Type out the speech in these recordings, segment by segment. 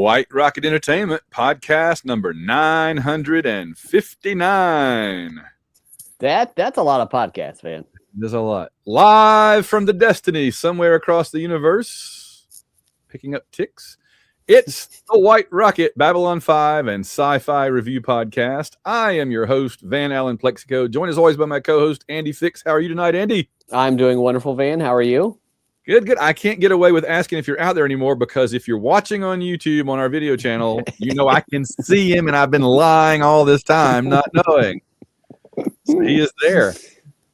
White Rocket Entertainment podcast number 959. That's a lot of podcasts, man. There's a lot. Live from the Destiny somewhere across the universe. Picking up ticks. It's the White Rocket Babylon 5 and Sci-Fi Review Podcast. I am your host, Van Allen Plexico, joined as always by my co-host, Andy Fix. How are you tonight, Andy? I'm doing wonderful, Van. How are you? Good. I can't get away with asking if you're out there anymore because if you're watching on YouTube on our video channel, you know I can see him and I've been lying all this time not knowing. So he is there.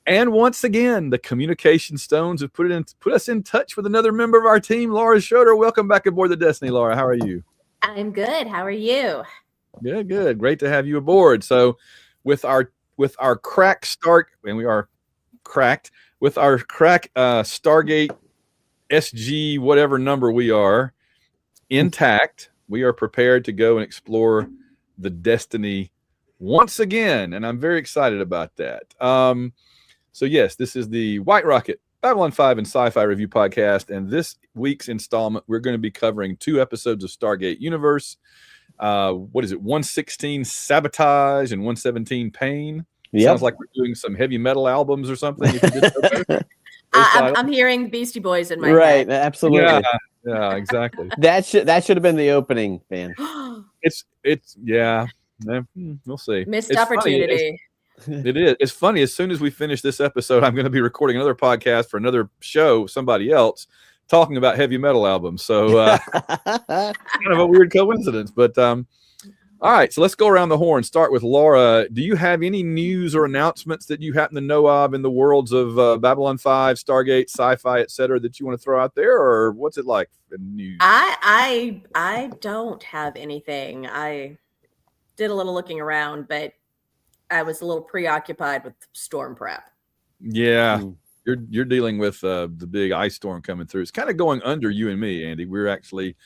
And once again, the Communication Stones have put us in touch with another member of our team, Laura Schroeder. Welcome back aboard the Destiny, Laura. How are you? I'm good. How are you? Good. Great to have you aboard. So with our crack start, and we are cracked, with our crack Stargate SG, whatever number we are, intact, we are prepared to go and explore the Destiny once again, and I'm very excited about that. So yes, this is the White Rocket Babylon 5 and Sci-Fi Review Podcast, and this week's installment, we're going to be covering 2 episodes of Stargate Universe. What is it, 116 Sabotage and 117 Pain? Yep. Sounds like we're doing some heavy metal albums or something. If you did so I'm hearing Beastie Boys in my head. Right, absolutely. Yeah, exactly. That should have been the opening, man. It's we'll see. Missed opportunity. It is. It's funny. As soon as we finish this episode, I'm going to be recording another podcast for another show, somebody else, talking about heavy metal albums. So kind of a weird coincidence, but all right, so let's go around the horn. Start with Laura. Do you have any news or announcements that you happen to know of in the worlds of Babylon 5, Stargate, Sci-Fi, etc., that you want to throw out there, or what's it like in news? I don't have anything. I did a little looking around, but I was a little preoccupied with storm prep. Yeah, you're dealing with the big ice storm coming through. It's kind of going under you and me, Andy. We're actually.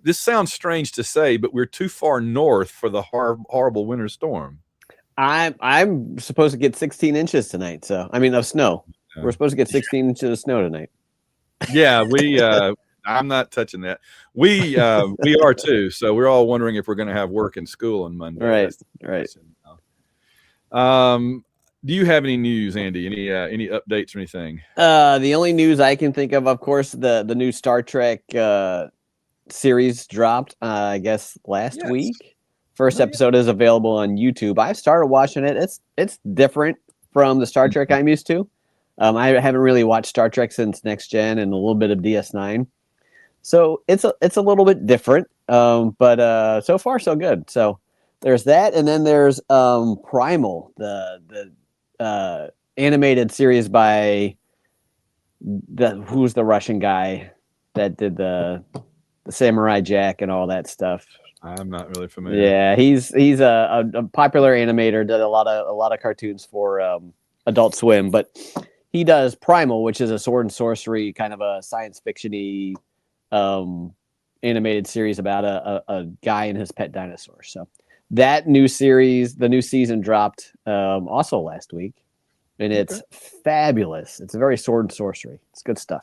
This sounds strange to say, but we're too far north for the horrible winter storm. I'm supposed to get 16 inches tonight. So, I mean, of snow. Yeah. We're supposed to get 16 inches of snow tonight. Yeah, I'm not touching that. We are too. So we're all wondering if we're going to have work and school on Monday. Right. Do you have any news, Andy? Any updates or anything? The only news I can think of course, the new Star Trek series dropped I guess last week. First episode is available on YouTube. I started watching it. It's different from the Star Trek I'm used to. I haven't really watched Star Trek since Next Gen and a little bit of DS9, so it's a little bit different, but so far so good. So there's that, and then there's Primal, the animated series by who's the Russian guy that did the Samurai Jack and all that stuff. I'm not really familiar. Yeah, he's a popular animator. Did a lot of cartoons for Adult Swim, but he does Primal, which is a sword and sorcery kind of a science fiction-y animated series about a guy and his pet dinosaur. So that new series, the new season dropped also last week, and it's fabulous. It's very sword and sorcery. It's good stuff.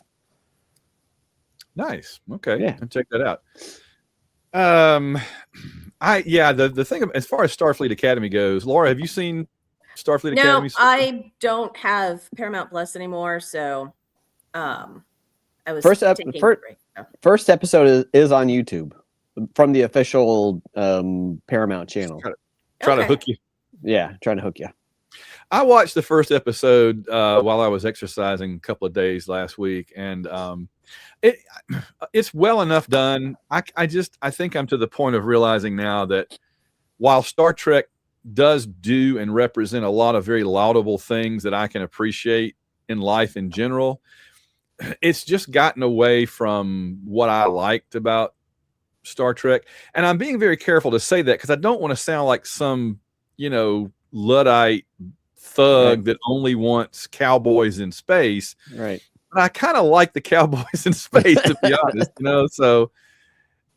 Nice. Okay. Yeah. I'll check that out. The thing as far as Starfleet Academy goes, Laura, have you seen Starfleet Academy? No, I don't have Paramount Plus anymore, so I was first episode is on YouTube from the official Paramount channel. Try to hook you. Yeah, trying to hook you. I watched the first episode while I was exercising a couple of days last week, and it's well enough done. I think I'm to the point of realizing now that while Star Trek does do and represent a lot of very laudable things that I can appreciate in life in general, it's just gotten away from what I liked about Star Trek. And I'm being very careful to say that because I don't want to sound like some, Luddite thug that only wants cowboys in space. Right. But I kind of like the cowboys in space, to be honest, So,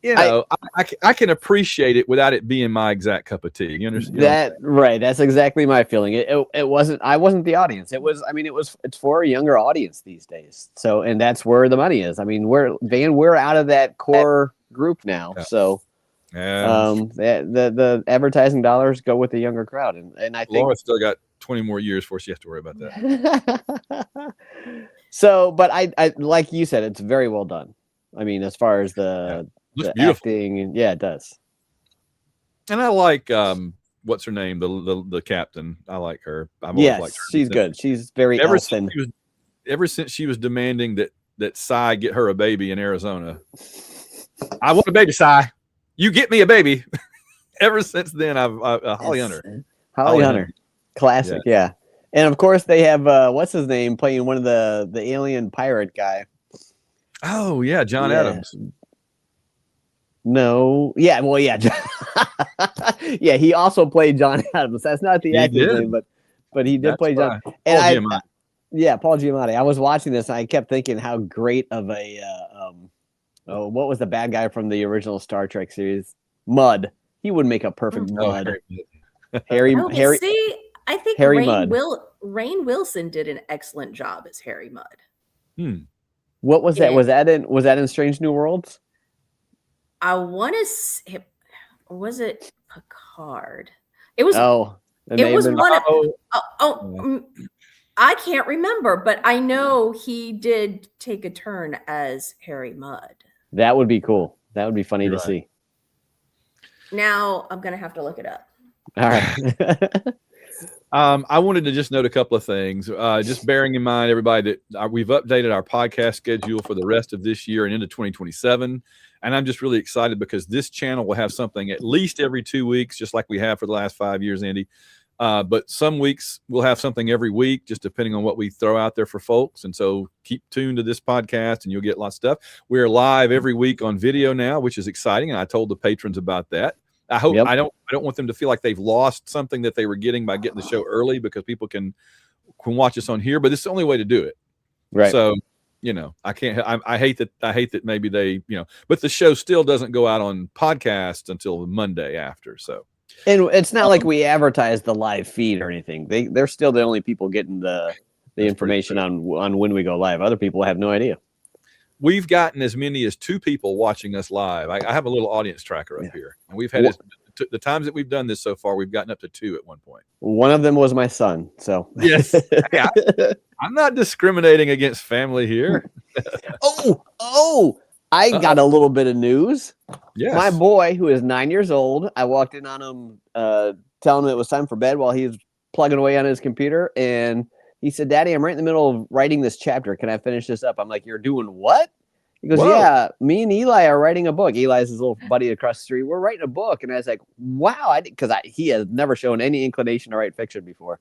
I can appreciate it without it being my exact cup of tea. You understand? That right. That's exactly my feeling. It wasn't. I wasn't the audience. It was. I mean, it's for a younger audience these days. So, and that's where the money is. I mean, we're out of that core group now. Yeah. So, Yeah. The advertising dollars go with the younger crowd, and I think Laura still got 20 more years before she has to worry about that. So, but I like you said, it's very well done. I mean, as far as the beautiful. acting, and yeah, it does. And I like what's her name, the captain. I like her. I've always Yes, liked her. she's good. She's very elfin. Ever since she was demanding that Cy get her a baby in Arizona. I want a baby, Cy. You get me a baby. Ever since then, I've Holly Hunter. Holly Hunter. Classic, yeah. And of course they have what's his name playing one of the alien pirate guy. Oh yeah, John Adams. No, yeah, well, yeah, yeah. He also played John Adams. That's not the actor's name, but he did play John. And Paul Giamatti. I was watching this, and I kept thinking how great of a what was the bad guy from the original Star Trek series? Mudd. He would make a perfect Mudd. Harry. See, I think Harry Rainn Wilson did an excellent job as Harry Mudd. What was that? Was that in Strange New Worlds? I want to say, was it Picard? It was. It was one of. I can't remember, but I know he did take a turn as Harry Mudd. That would be cool. That would be funny to see. Now I'm gonna have to look it up. All right. I wanted to just note a couple of things. Just bearing in mind, everybody, that we've updated our podcast schedule for the rest of this year and into 2027. And I'm just really excited because this channel will have something at least every 2 weeks, just like we have for the last 5 years, Andy. But some weeks we'll have something every week, just depending on what we throw out there for folks. And so keep tuned to this podcast and you'll get lots of stuff. We're live every week on video now, which is exciting. And I told the patrons about that. I hope I don't want them to feel like they've lost something that they were getting by getting the show early, because people can watch us on here, but it's the only way to do it. Right. So, I can't, I hate that maybe they, but the show still doesn't go out on podcasts until Monday after. So, and it's not like we advertise the live feed or anything. They're still the only people getting the information on when we go live. Other people have no idea. We've gotten as many as 2 people watching us live. I have a little audience tracker up here, and we've had the times that we've done this so far, we've gotten up to 2 at one point. One of them was my son. So yes, I'm not discriminating against family here. I got a little bit of news. Yes. My boy, who is 9 years old, I walked in on him, telling him it was time for bed while he was plugging away on his computer, and he said, "Daddy, I'm right in the middle of writing this chapter. Can I finish this up?" I'm like, "You're doing what?" He goes, "Whoa. Yeah, me and Eli are writing a book." Eli's his little buddy across the street. We're writing a book. And I was like, wow, because he has never shown any inclination to write fiction before.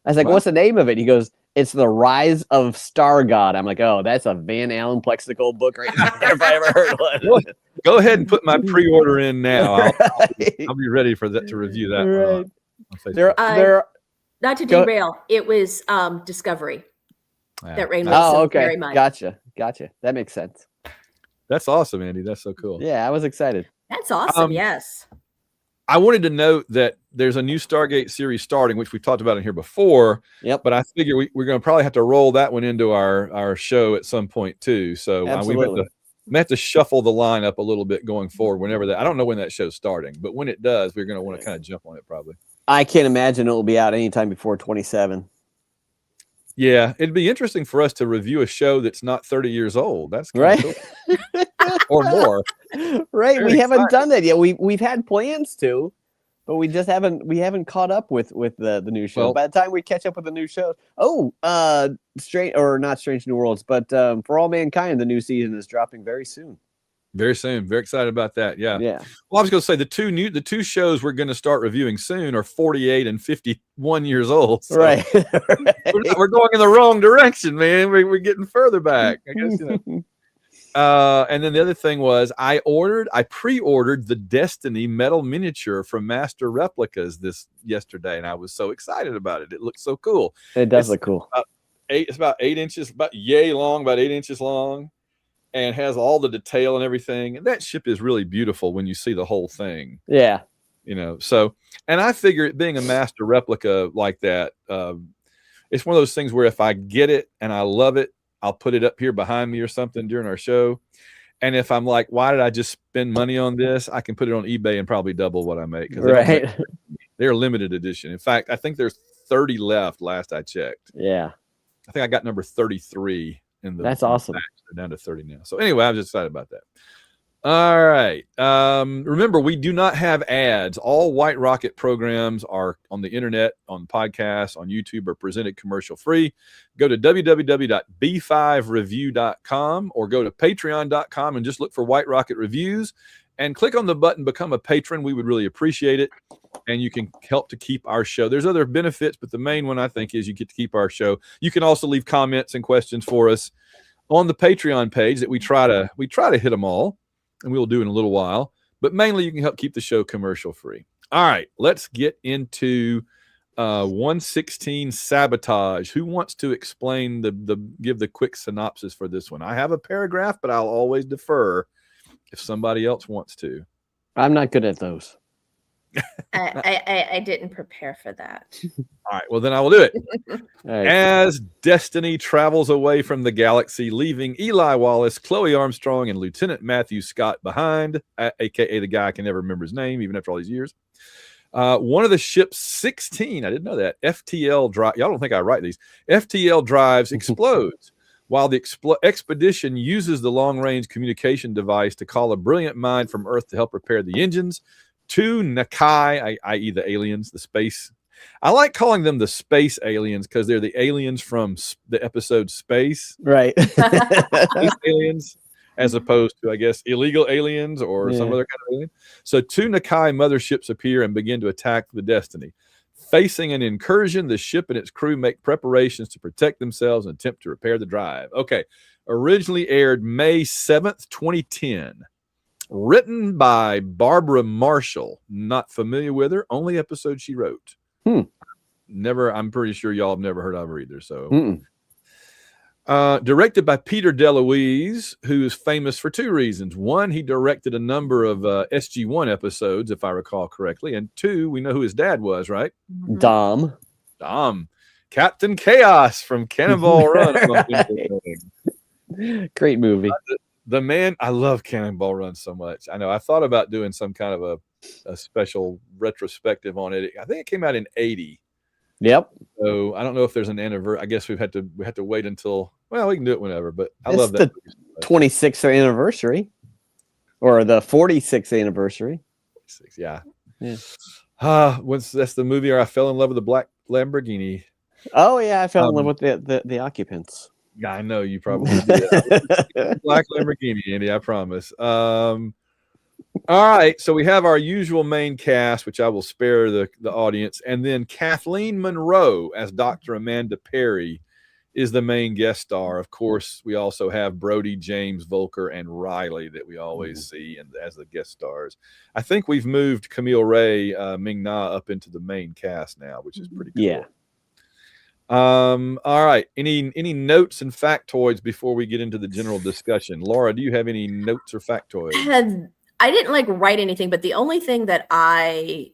I was like, What's the name of it? He goes, "It's The Rise of Stargate." I'm like, oh, that's a Van Allen Plexical book right there if I ever heard one. Well, go ahead and put my pre-order in now. I'll be ready for that to review that one. They're not to derail. It was Discovery that Rainn Wilson. Oh, okay. Very much. Gotcha. That makes sense. That's awesome, Andy. That's so cool. Yeah, I was excited. That's awesome. Yes. I wanted to note that there's a new Stargate series starting, which we've talked about in here before. Yep. But I figure we're going to probably have to roll that one into our show at some point too. So we have to shuffle the lineup a little bit going forward. I don't know when that show's starting, but when it does, we're going to want to kind of jump on it probably. I can't imagine it will be out anytime before 27. Yeah, it'd be interesting for us to review a show that's not 30 years old. That's right, cool. Or more. Right, we haven't done that yet. We've had plans to, but we just haven't caught up with the new show. Well, by the time we catch up with the new show, not Strange New Worlds, but For All Mankind, the new season is dropping very soon. Very soon. Very excited about that. Yeah. Yeah. Well, I was going to say the two shows we're going to start reviewing soon are 48 and 51 years old. So right. We're going in the wrong direction, man. We're getting further back, I guess. And then the other thing was I pre-ordered the Destiny metal miniature from Master Replicas yesterday, and I was so excited about it. It looks so cool. It does look cool. It's about 8 inches, about 8 inches long. And has all the detail and everything. And that ship is really beautiful when you see the whole thing. Yeah. So, and I figure it being a master replica like that, it's one of those things where if I get it and I love it, I'll put it up here behind me or something during our show. And if I'm like, why did I just spend money on this? I can put it on eBay and probably double what I make because Right. they're limited edition. In fact, I think there's 30 left. Last I checked. Yeah. I think I got number 33 in the. That's awesome. They're down to 30 now. So anyway, I'm just excited about that. All right. Remember, we do not have ads. All White Rocket programs are on the internet, on podcasts, on YouTube, are presented commercial free. Go to www.b5review.com or go to patreon.com and just look for White Rocket Reviews and click on the button Become a Patron. We would really appreciate it. And you can help to keep our show. There's other benefits, but the main one I think is you get to keep our show. You can also leave comments and questions for us on the Patreon page that we try to hit them all. And we'll do in a little while, but mainly you can help keep the show commercial free. All right, let's get into 116 Sabotage. Who wants to explain give the quick synopsis for this one? I have a paragraph, but I'll always defer if somebody else wants to. I'm not good at those. I didn't prepare for that. All right, well then I will do it. Right. As Destiny travels away from the galaxy, leaving Eli Wallace, Chloe Armstrong, and Lieutenant Matthew Scott behind, aka the guy I can never remember his name, even after all these years. One of the ship's 16, I didn't know that, FTL drive. Y'all don't think I write these. FTL drives explodes. While the expedition uses the long-range communication device to call a brilliant mind from Earth to help repair the engines, two Nakai, i.e. the aliens, the space. I like calling them the space aliens because they're the aliens from the episode Space. Right. Space aliens, as opposed to, I guess, illegal aliens or some other kind of alien. So two Nakai motherships appear and begin to attack the Destiny. Facing an incursion, the ship and its crew make preparations to protect themselves and attempt to repair the drive. Okay. Originally aired May 7th, 2010. Written by Barbara Marshall. Not familiar with her. Only episode she wrote. Never. I'm pretty sure y'all have never heard of her either. So, directed by Peter DeLuise, who is famous for two reasons. One, he directed a number of SG1 episodes, if I recall correctly, and two, we know who his dad was, right? Dom, Captain Chaos from Cannonball Run. Great movie. The man, I love Cannonball Run so much. I know. I thought about doing some kind of a special retrospective on it. I think it came out in 80. Yep. So I don't know if there's an anniversary. I guess we have to wait until. Well, we can do it whenever. But I It's love that. The 26th anniversary, or the 46th anniversary. Yeah. Yeah. That's the movie where I fell in love with the black Lamborghini. Oh yeah, I fell in love with the occupants. Yeah, I know you probably did. Black Lamborghini, Andy, I promise. All right, so we have our usual main cast, which I will spare the audience, and then Kathleen Monroe as Dr. Amanda Perry is the main guest star. Of course, we also have Brody, James, Volker, and Riley that we always see and as the guest stars. I think we've moved Camille Ray, Ming Na up into the main cast now, which is pretty cool. Yeah. All right. Any notes and factoids before we get into the general discussion? Laura, do you have any notes or factoids? I didn't write anything, but the only thing that I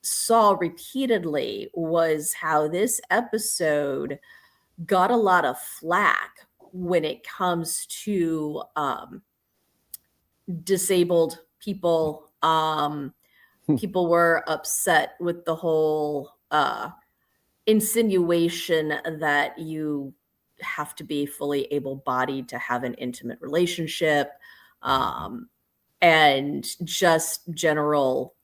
saw repeatedly was how this episode got a lot of flack when it comes to disabled people. People were upset with the whole insinuation that you have to be fully able-bodied to have an intimate relationship, and just general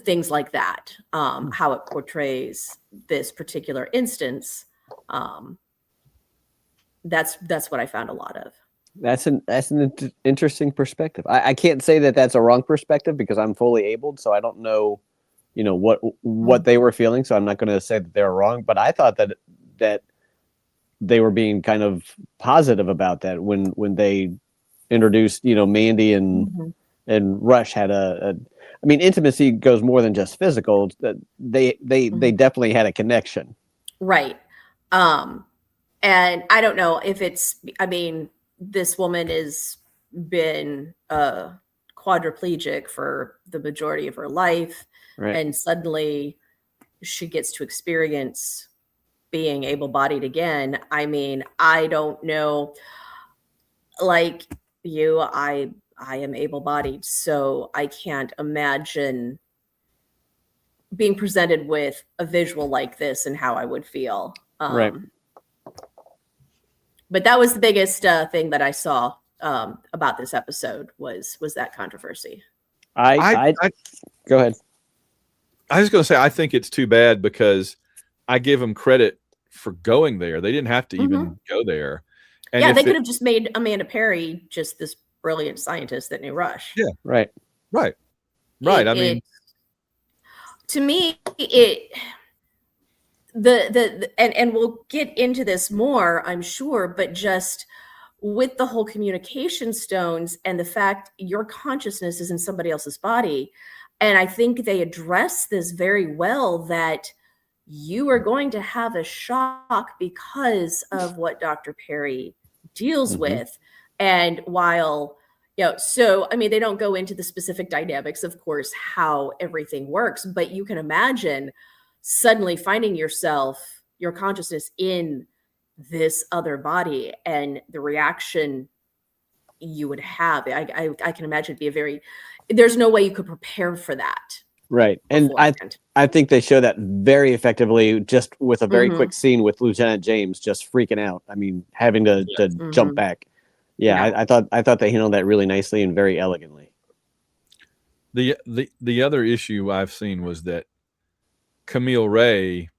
things like that, how it portrays this particular instance. That's what I found a lot of. That's an interesting perspective. I can't say that that's a wrong perspective because I'm fully abled, so I don't know, what they were feeling. So I'm not going to say that they're wrong. But I thought that they were being kind of positive about that when they introduced, Mandy and Rush had I mean, intimacy goes more than just physical. They definitely had a connection. Right. And I don't know if this woman has been quadriplegic for the majority of her life. Right. And suddenly she gets to experience being able-bodied again. I mean, I don't know. like you, I am able-bodied, so I can't imagine being presented with a visual like this and how I would feel. Right. But that was the biggest thing that I saw about this episode was that controversy. I go ahead. I was going to say, I think it's too bad because I give them credit for going there. They didn't have to even go there. And yeah, they could have just made Amanda Perry just this brilliant scientist that knew Rush. Yeah, right. I mean, to me, and we'll get into this more, I'm sure, but just with the whole communication stones and the fact your consciousness is in somebody else's body. And I think they address this very well, that you are going to have a shock because of what Dr. Perry deals with. And while, so, I mean, they don't go into the specific dynamics, of course, how everything works, but you can imagine suddenly finding yourself, your consciousness in this other body and the reaction you would have. I can imagine it'd be there's no way you could prepare for that. Right. And I think they show that very effectively just with a very quick scene with Lieutenant James just freaking out. I mean, having to jump back. Yeah, I thought they handled that really nicely and very elegantly. The other issue I've seen was that Camille Ray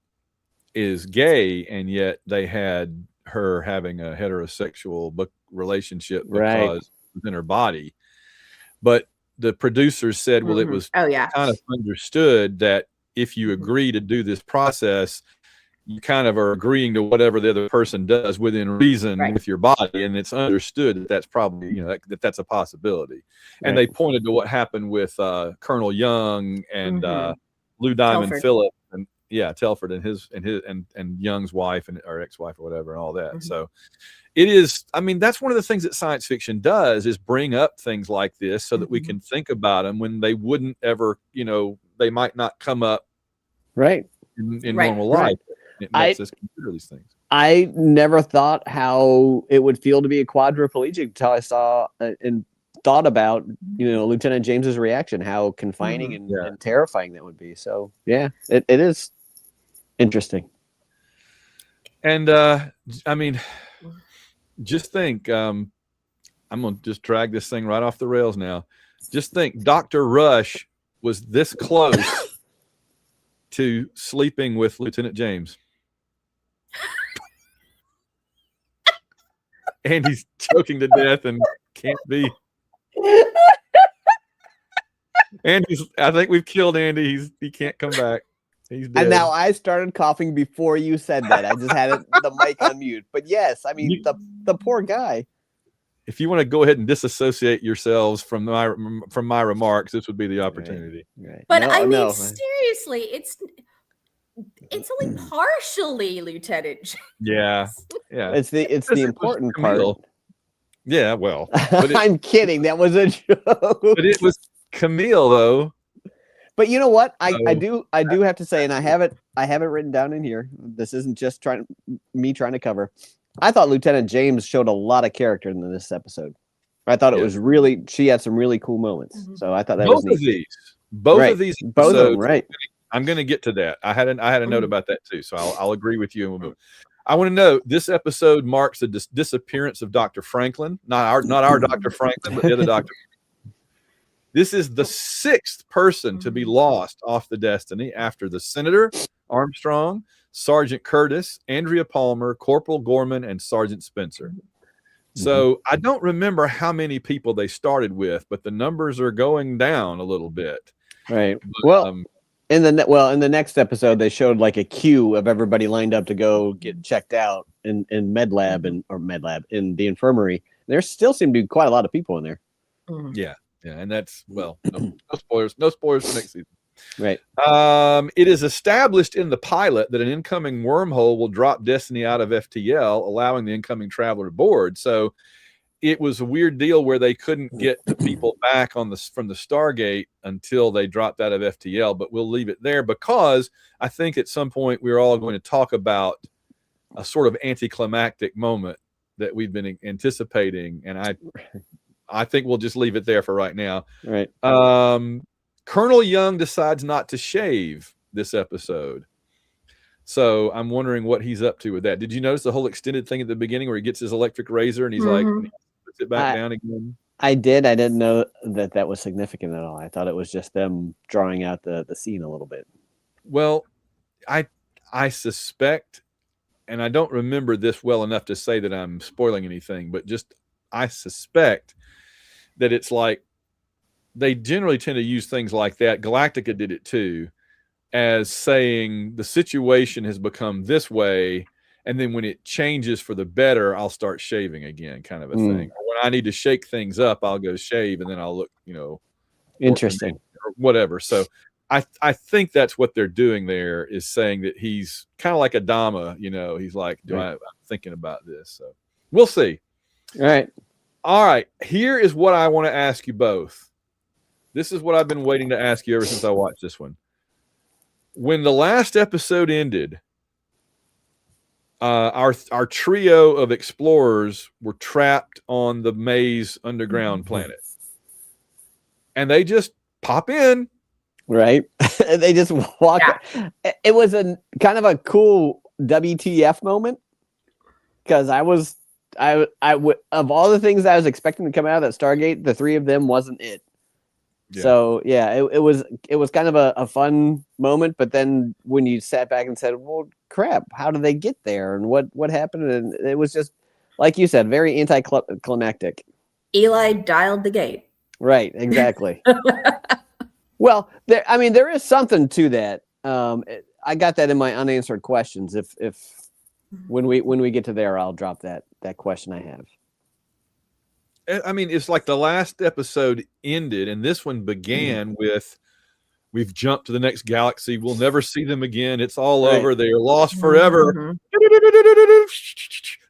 is gay, and yet they had her having a heterosexual relationship because within her body. But the producers said, well, it was kind of understood that if you agree to do this process, you kind of are agreeing to whatever the other person does within reason with your body. And it's understood that that's probably, that's a possibility. And they pointed to what happened with Colonel Young and Lou Diamond Telford. Phillip and Telford and Young's wife or ex-wife or whatever and all that. So it is, I mean, that's one of the things that science fiction does, is bring up things like this so that we can think about them when they wouldn't ever, they might not come up in normal life. It makes us consider these things. I never thought how it would feel to be a quadriplegic until I saw and thought about, Lieutenant James's reaction, how confining and terrifying that would be. So yeah, it is interesting. And I mean, just think, I'm going to just drag this thing right off the rails now. Just think, Dr. Rush was this close to sleeping with Lieutenant James. And he's choking to death and can't be. And I think we've killed Andy. He can't come back. He's dead. And now I started coughing before you said that. I just had the mic on mute. But yes, I mean, the poor guy. If you want to go ahead and disassociate yourselves from my remarks, this would be the opportunity. Right. But seriously, it's only partially Lieutenant James. Yeah. It's the important part. Yeah, well, I'm kidding. That was a joke. But it was Camille, though. But you know what? I do have to say, and I have it written down in here. This isn't just trying to cover. I thought Lieutenant James showed a lot of character in this episode. I thought it was really, she had some really cool moments. So I thought that both was neat. Both of these episodes, both of them, right. I'm going to get to that. I had a note about that too, so I'll agree with you. And we'll move. I want to know, this episode marks the disappearance of Dr. Franklin, not our Dr. Franklin, but the other doctor. This is the 6th person to be lost off the Destiny after the Senator Armstrong, Sergeant Curtis, Andrea Palmer, Corporal Gorman, and Sergeant Spencer. So I don't remember how many people they started with, but the numbers are going down a little bit. Right. But, in the next episode, they showed like a queue of everybody lined up to go get checked out in med lab in the infirmary. There still seem to be quite a lot of people in there. Yeah, and that's no spoilers for next season. Right. It is established in the pilot that an incoming wormhole will drop Destiny out of FTL, allowing the incoming traveler aboard. So it was a weird deal where they couldn't get the people back from the Stargate until they dropped out of FTL, but we'll leave it there because I think at some point we're all going to talk about a sort of anticlimactic moment that we've been anticipating, and I think we'll just leave it there for right now. Right. Colonel Young decides not to shave this episode. So I'm wondering what he's up to with that. Did you notice the whole extended thing at the beginning where he gets his electric razor and he's like, and he puts it back down again? I did. I didn't know that was significant at all. I thought it was just them drawing out the scene a little bit. Well, I suspect, and I don't remember this well enough to say that I'm spoiling anything, but just I suspect that it's like they generally tend to use things like that. Galactica did it too, as saying the situation has become this way, and then when it changes for the better, I'll start shaving again, kind of a thing. Or when I need to shake things up, I'll go shave, and then I'll look, interesting or whatever. So I think that's what they're doing there, is saying that he's kind of like Adama, he's like, I'm thinking about this. So we'll see. All right. Here is what I want to ask you both. This is what I've been waiting to ask you ever since I watched this one. When the last episode ended, our trio of explorers were trapped on the Maze underground planet. And they just pop in. Right. They just walk. Yeah. It was a kind of a cool WTF moment, because of all the things I was expecting to come out of that Stargate, the three of them wasn't it. Yeah. So yeah, it was kind of a fun moment, but then when you sat back and said, well, crap, how did they get there, and what happened? And it was just, like you said, very anticlimactic. Eli dialed the gate. Right, exactly. Well, there is something to that. I got that in my unanswered questions. If when we get to there, I'll drop that question I have. I mean, it's like the last episode ended, and this one began with, we've jumped to the next galaxy. We'll never see them again. It's all over. They are lost forever.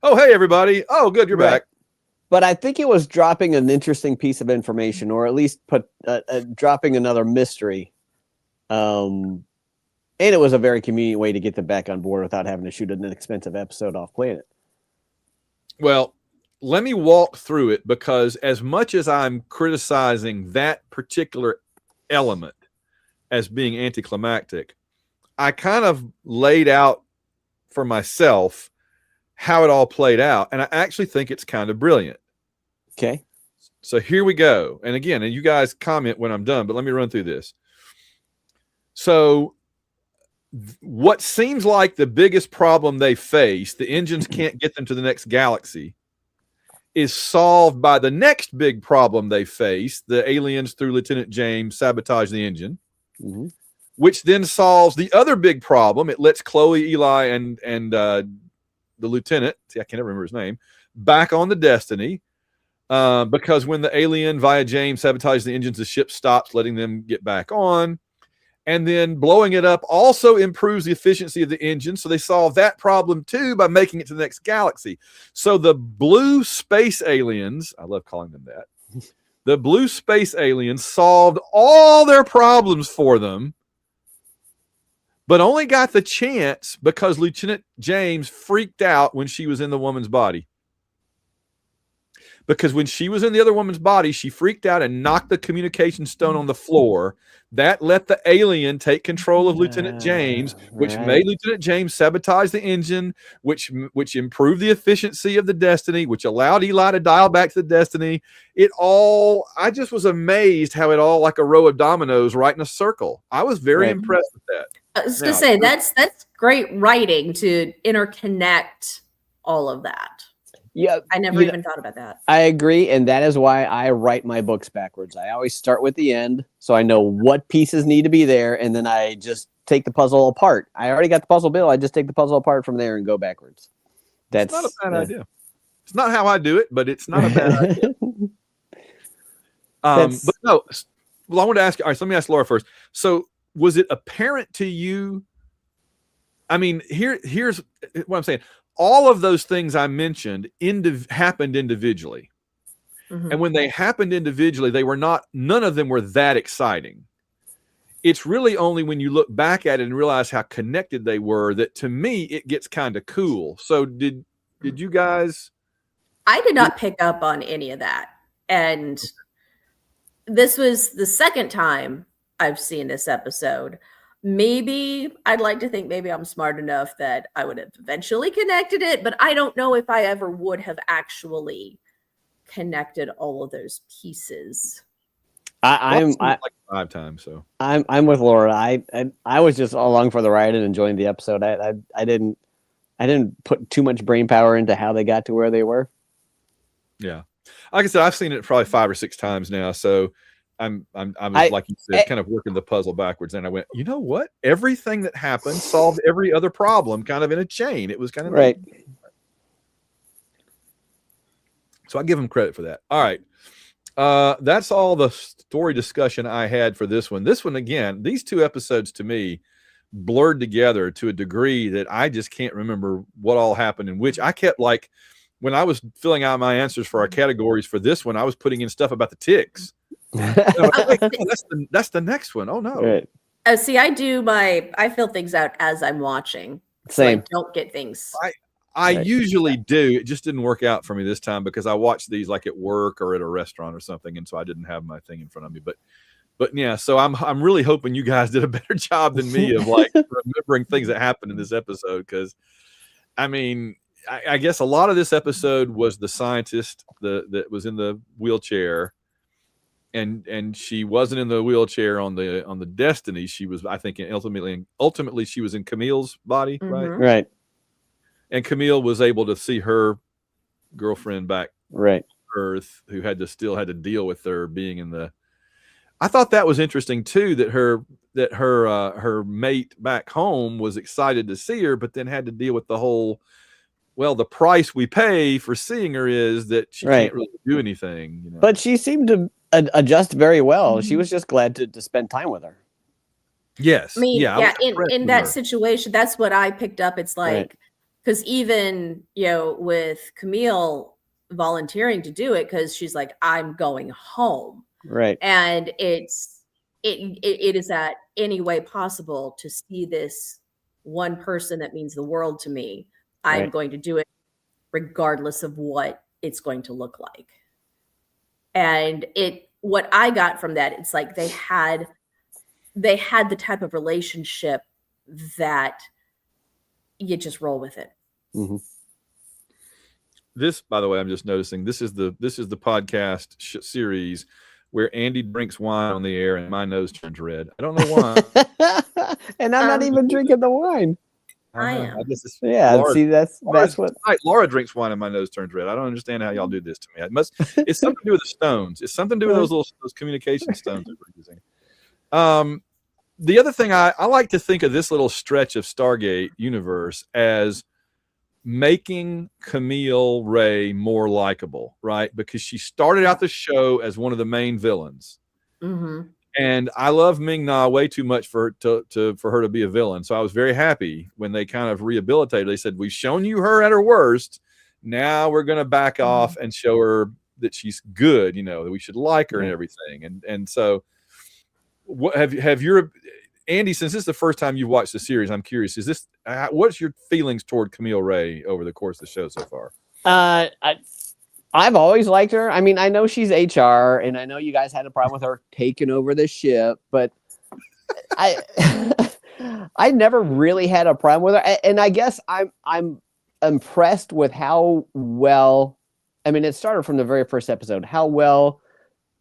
Oh, hey, everybody. Oh, good. You're back. But I think it was dropping an interesting piece of information, or at least dropping another mystery. And it was a very convenient way to get them back on board without having to shoot an expensive episode off planet. Well, let me walk through it, because as much as I'm criticizing that particular element as being anticlimactic, I kind of laid out for myself how it all played out, and I actually think it's kind of brilliant. Okay. So here we go. And again, and you guys comment when I'm done, but let me run through this. So what seems like the biggest problem they face, the engines can't get them to the next galaxy, is solved by the next big problem they face, the aliens through Lieutenant James sabotage the engine, which then solves the other big problem. It lets Chloe, Eli, and the lieutenant, I can't remember his name, back on the Destiny, because when the alien via James sabotages the engines, the ship stops, letting them get back on. And then blowing it up also improves the efficiency of the engine. So they solve that problem too by making it to the next galaxy. So the blue space aliens, I love calling them that, the blue space aliens solved all their problems for them, but only got the chance because Lieutenant James freaked out when she was in the woman's body. Because when she was in the other woman's body, she freaked out and knocked the communication stone on the floor. That let the alien take control of Lieutenant James, which made Lieutenant James sabotage the engine, which improved the efficiency of the Destiny, which allowed Eli to dial back to the Destiny. I just was amazed how it all, like a row of dominoes, right in a circle. I was very impressed with that. I was going to say, that's great writing to interconnect all of that. Yeah, I never even thought about that. I agree, and that is why I write my books backwards. I always start with the end, so I know what pieces need to be there, and then I just take the puzzle apart. I already got the puzzle built. I just take the puzzle apart from there and go backwards. That's not a bad idea. It's not how I do it, but it's not a bad idea. But no, well, I want to ask you. All right, so let me ask Laura first. So, was it apparent to you? I mean, here's what I'm saying. All of those things I mentioned happened individually. And when they happened individually, none of them were that exciting. It's really only when you look back at it and realize how connected they were that, to me, it gets kind of cool. So did you guys I did not pick up on any of that. And this was the second time I've seen this episode. Maybe I'd like to think maybe I'm smart enough that I would have eventually connected it, but I don't know if I ever would have actually connected all of those pieces. I've seen it like 5 times, so I'm with Laura. I was just along for the ride and enjoying the episode. I didn't put too much brain power into how they got to where they were. Yeah, like I said, I've seen it probably 5 or 6 times now. So I was like you said, kind of working the puzzle backwards. And I went, you know what? Everything that happened solved every other problem, kind of in a chain. It was kind of right. neat. So I give them credit for that. All right. That's all the story discussion I had for this one. This one, again, these 2 episodes to me blurred together to a degree that I just can't remember what all happened in which. I kept like, when I was filling out my answers for our categories for this one, I was putting in stuff about the ticks. That's the next one. Oh no. Right. Oh, see, I fill things out as I'm watching. Same. So I don't get things. I usually do. It just didn't work out for me this time because I watched these like at work or at a restaurant or something, and so I didn't have my thing in front of me. But yeah, so I'm really hoping you guys did a better job than me of like remembering things that happened in this episode, because I mean, I guess a lot of this episode was the scientist that was in the wheelchair, and she wasn't in the wheelchair on the Destiny. She was, I think, ultimately she was in Camille's body, right? Right. And Camille was able to see her girlfriend back right. Earth, who still had to deal with her being in the. I thought that was interesting too, that her mate back home was excited to see her, but then had to deal with the whole. Well, the price we pay for seeing her is that she can't really do anything. You know? But she seemed to adjust very well. She was just glad to spend time with her. Yes. I mean, yeah. In that situation, that's what I picked up. It's like, because even, with Camille volunteering to do it, because she's like, I'm going home. Right. And it is that any way possible to see this one person that means the world to me. I'm going to do it regardless of what it's going to look like. And what I got from that, it's like they had the type of relationship that you just roll with it. Mm-hmm. This, by the way, I'm just noticing this is the podcast series where Andy drinks wine on the air and my nose turns red. I don't know why. And I'm not even drinking the wine. I am. Laura, see, that's what. Laura drinks wine and my nose turns red. I don't understand how y'all do this to me. It's something to do with the stones. It's something to do with those communication stones that we're using. The other thing, I like to think of this little stretch of Stargate universe as making Camille Ray more likable, right? Because she started out the show as one of the main villains. Mm-hmm. And I love Ming-Na way too much for her to be a villain. So I was very happy when they kind of rehabilitated. They said, we've shown you her at her worst. Now we're going to back off and show her that she's good, that we should like her and everything. And so what have your Andy, since this is the first time you've watched the series, I'm curious, what's your feelings toward Camille Ray over the course of the show so far? I've always liked her. I mean, I know she's HR, and I know you guys had a problem with her taking over the ship, but I never really had a problem with her. And I guess I'm impressed with how well. I mean, it started from the very first episode. How well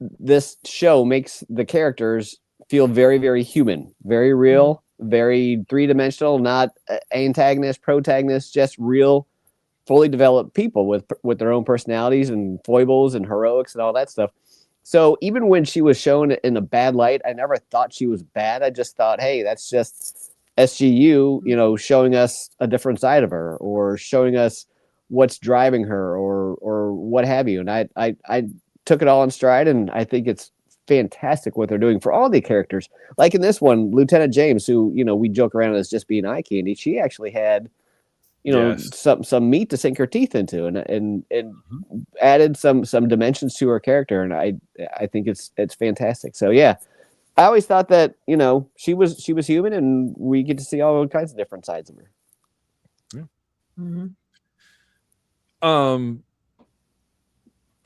this show makes the characters feel very, very human, very real, very 3-dimensional, not antagonist, protagonist, just real, fully developed people with their own personalities and foibles and heroics and all that stuff. So even when she was shown in a bad light, I never thought she was bad. I just thought, hey, that's just SGU, showing us a different side of her, or showing us what's driving her, or what have you. And I took it all in stride, and I think it's fantastic what they're doing for all the characters. Like in this one, Lieutenant James, who we joke around as just being eye candy, she actually had some meat to sink her teeth into, and added some dimensions to her character, and I think it's fantastic. So yeah, I always thought that she was human, and we get to see all kinds of different sides of her. Yeah. Mm-hmm.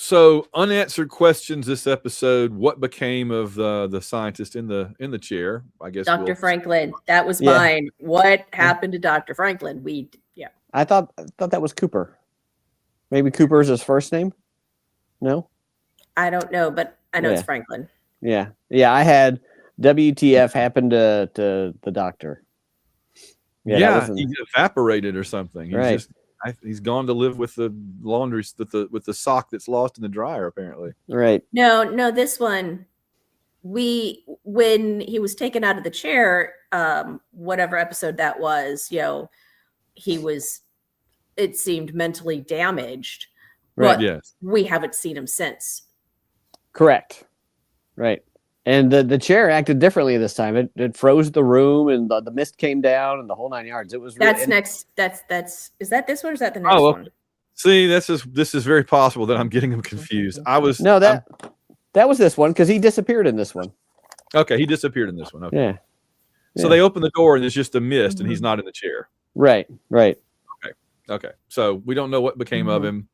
So unanswered questions this episode. What became of the scientist in the chair? I guess Dr. Franklin. That was mine. What happened to Dr. Franklin? I thought that was Cooper. Maybe Cooper is his first name. No, I don't know, but I know it's Franklin. Yeah. I had WTF happened to the doctor. Yeah, he evaporated or something. He's right. He's gone to live with the laundry with the sock that's lost in the dryer, apparently. Right. No, this one, when he was taken out of the chair, whatever episode that was, he was, it seemed mentally damaged. Right. But yes. We haven't seen him since. Correct. Right. And the chair acted differently this time. It froze the room, and the mist came down, and the whole 9 yards. It was really, is that this one or is that the next one? See, this is very possible that I'm getting them confused. That was this one because he disappeared in this one. Okay, he disappeared in this one. Okay. Yeah. So they open the door and it's just a mist, and he's not in the chair. Right. Okay. So we don't know what became of him,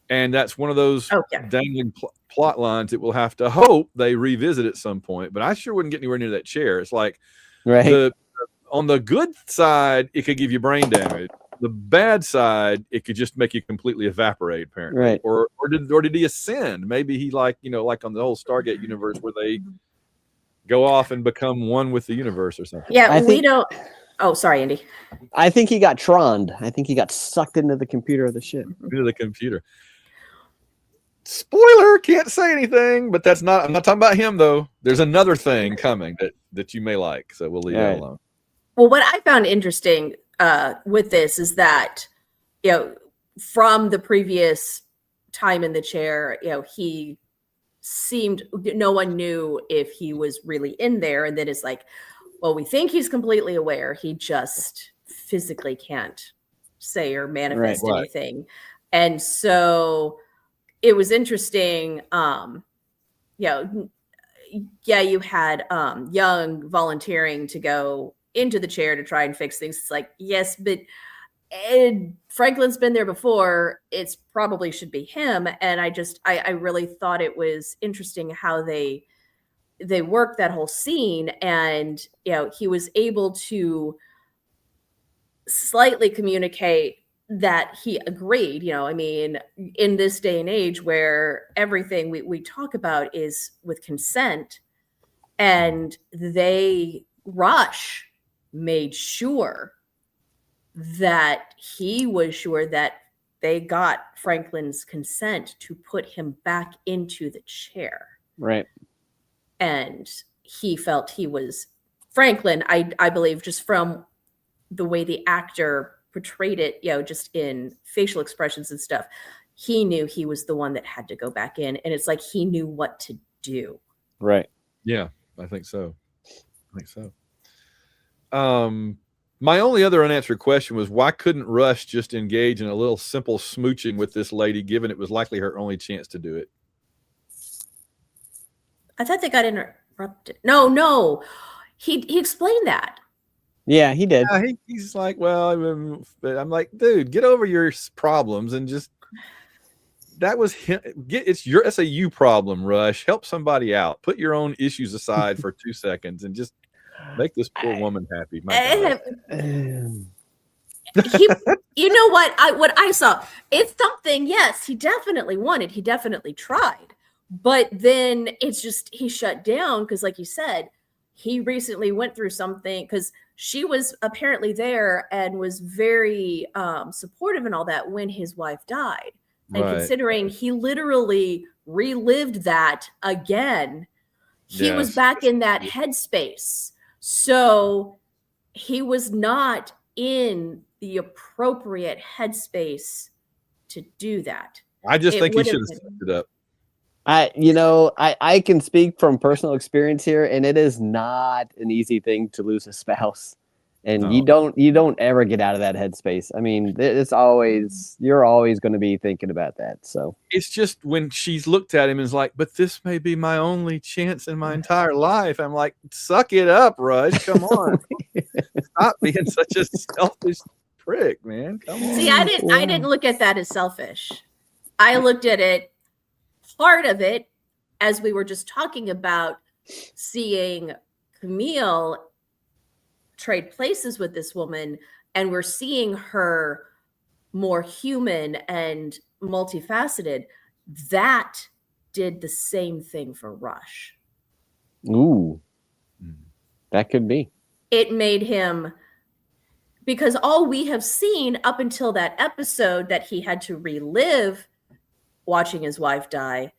and that's one of those dangling plot lines that we'll have to hope they revisit at some point. But I sure wouldn't get anywhere near that chair. It's like, on the good side, it could give you brain damage. The bad side, it could just make you completely evaporate, apparently. Right. Or did he ascend? Maybe he like on the whole Stargate universe where they go off and become one with the universe or something. Yeah, we don't. Oh, sorry, Andy. I think he got troned. I think he got sucked into the computer of the ship. Into the computer. Spoiler, can't say anything, but I'm not talking about him though. There's another thing coming that you may like, so we'll leave that alone. Well, what I found interesting with this is that, from the previous time in the chair, he seemed, no one knew if he was really in there. And then it's like, well, we think he's completely aware. He just physically can't say or manifest anything. And so it was interesting. You had Young volunteering to go into the chair to try and fix things. It's like, yes, but Franklin's been there before. It's probably should be him. And I really thought it was interesting how they worked that whole scene, and he was able to slightly communicate that he agreed. In this day and age where everything we talk about is with consent, and Rush made sure that he was sure that they got Franklin's consent to put him back into the chair. Right. And he felt he was Franklin, I believe, just from the way the actor portrayed it, just in facial expressions and stuff, he knew he was the one that had to go back in. And it's like he knew what to do. Right. Yeah, I think so. My only other unanswered question was, why couldn't Rush just engage in a little simple smooching with this lady, given it was likely her only chance to do it? I thought they got interrupted. No. He explained that. Yeah, he did. He's like, well, I'm like, dude, get over your problems and just, that was him. That's a you problem, Rush. Help somebody out. Put your own issues aside for 2 seconds and just make this poor woman happy. You know what I saw? It's something, yes, he definitely wanted. He definitely tried. But then it's just, he shut down because, like you said, he recently went through something, because she was apparently there and was very supportive and all that when his wife died. And considering he literally relived that again, he was back in that headspace. So he was not in the appropriate headspace to do that. I just think he should have set it up. I can speak from personal experience here, and it is not an easy thing to lose a spouse. And you don't ever get out of that headspace. I mean, you're always going to be thinking about that. So it's just when she's looked at him and is like, but this may be my only chance in my entire life. I'm like, suck it up, Rush. Come on. Stop being such a selfish prick, man. Come on. See, I didn't look at that as selfish. I looked at it part of it, as we were just talking about, seeing Camille trade places with this woman, and we're seeing her more human and multifaceted, that did the same thing for Rush. Ooh, that could be. It made him, because all we have seen up until that episode that he had to relive watching his wife die,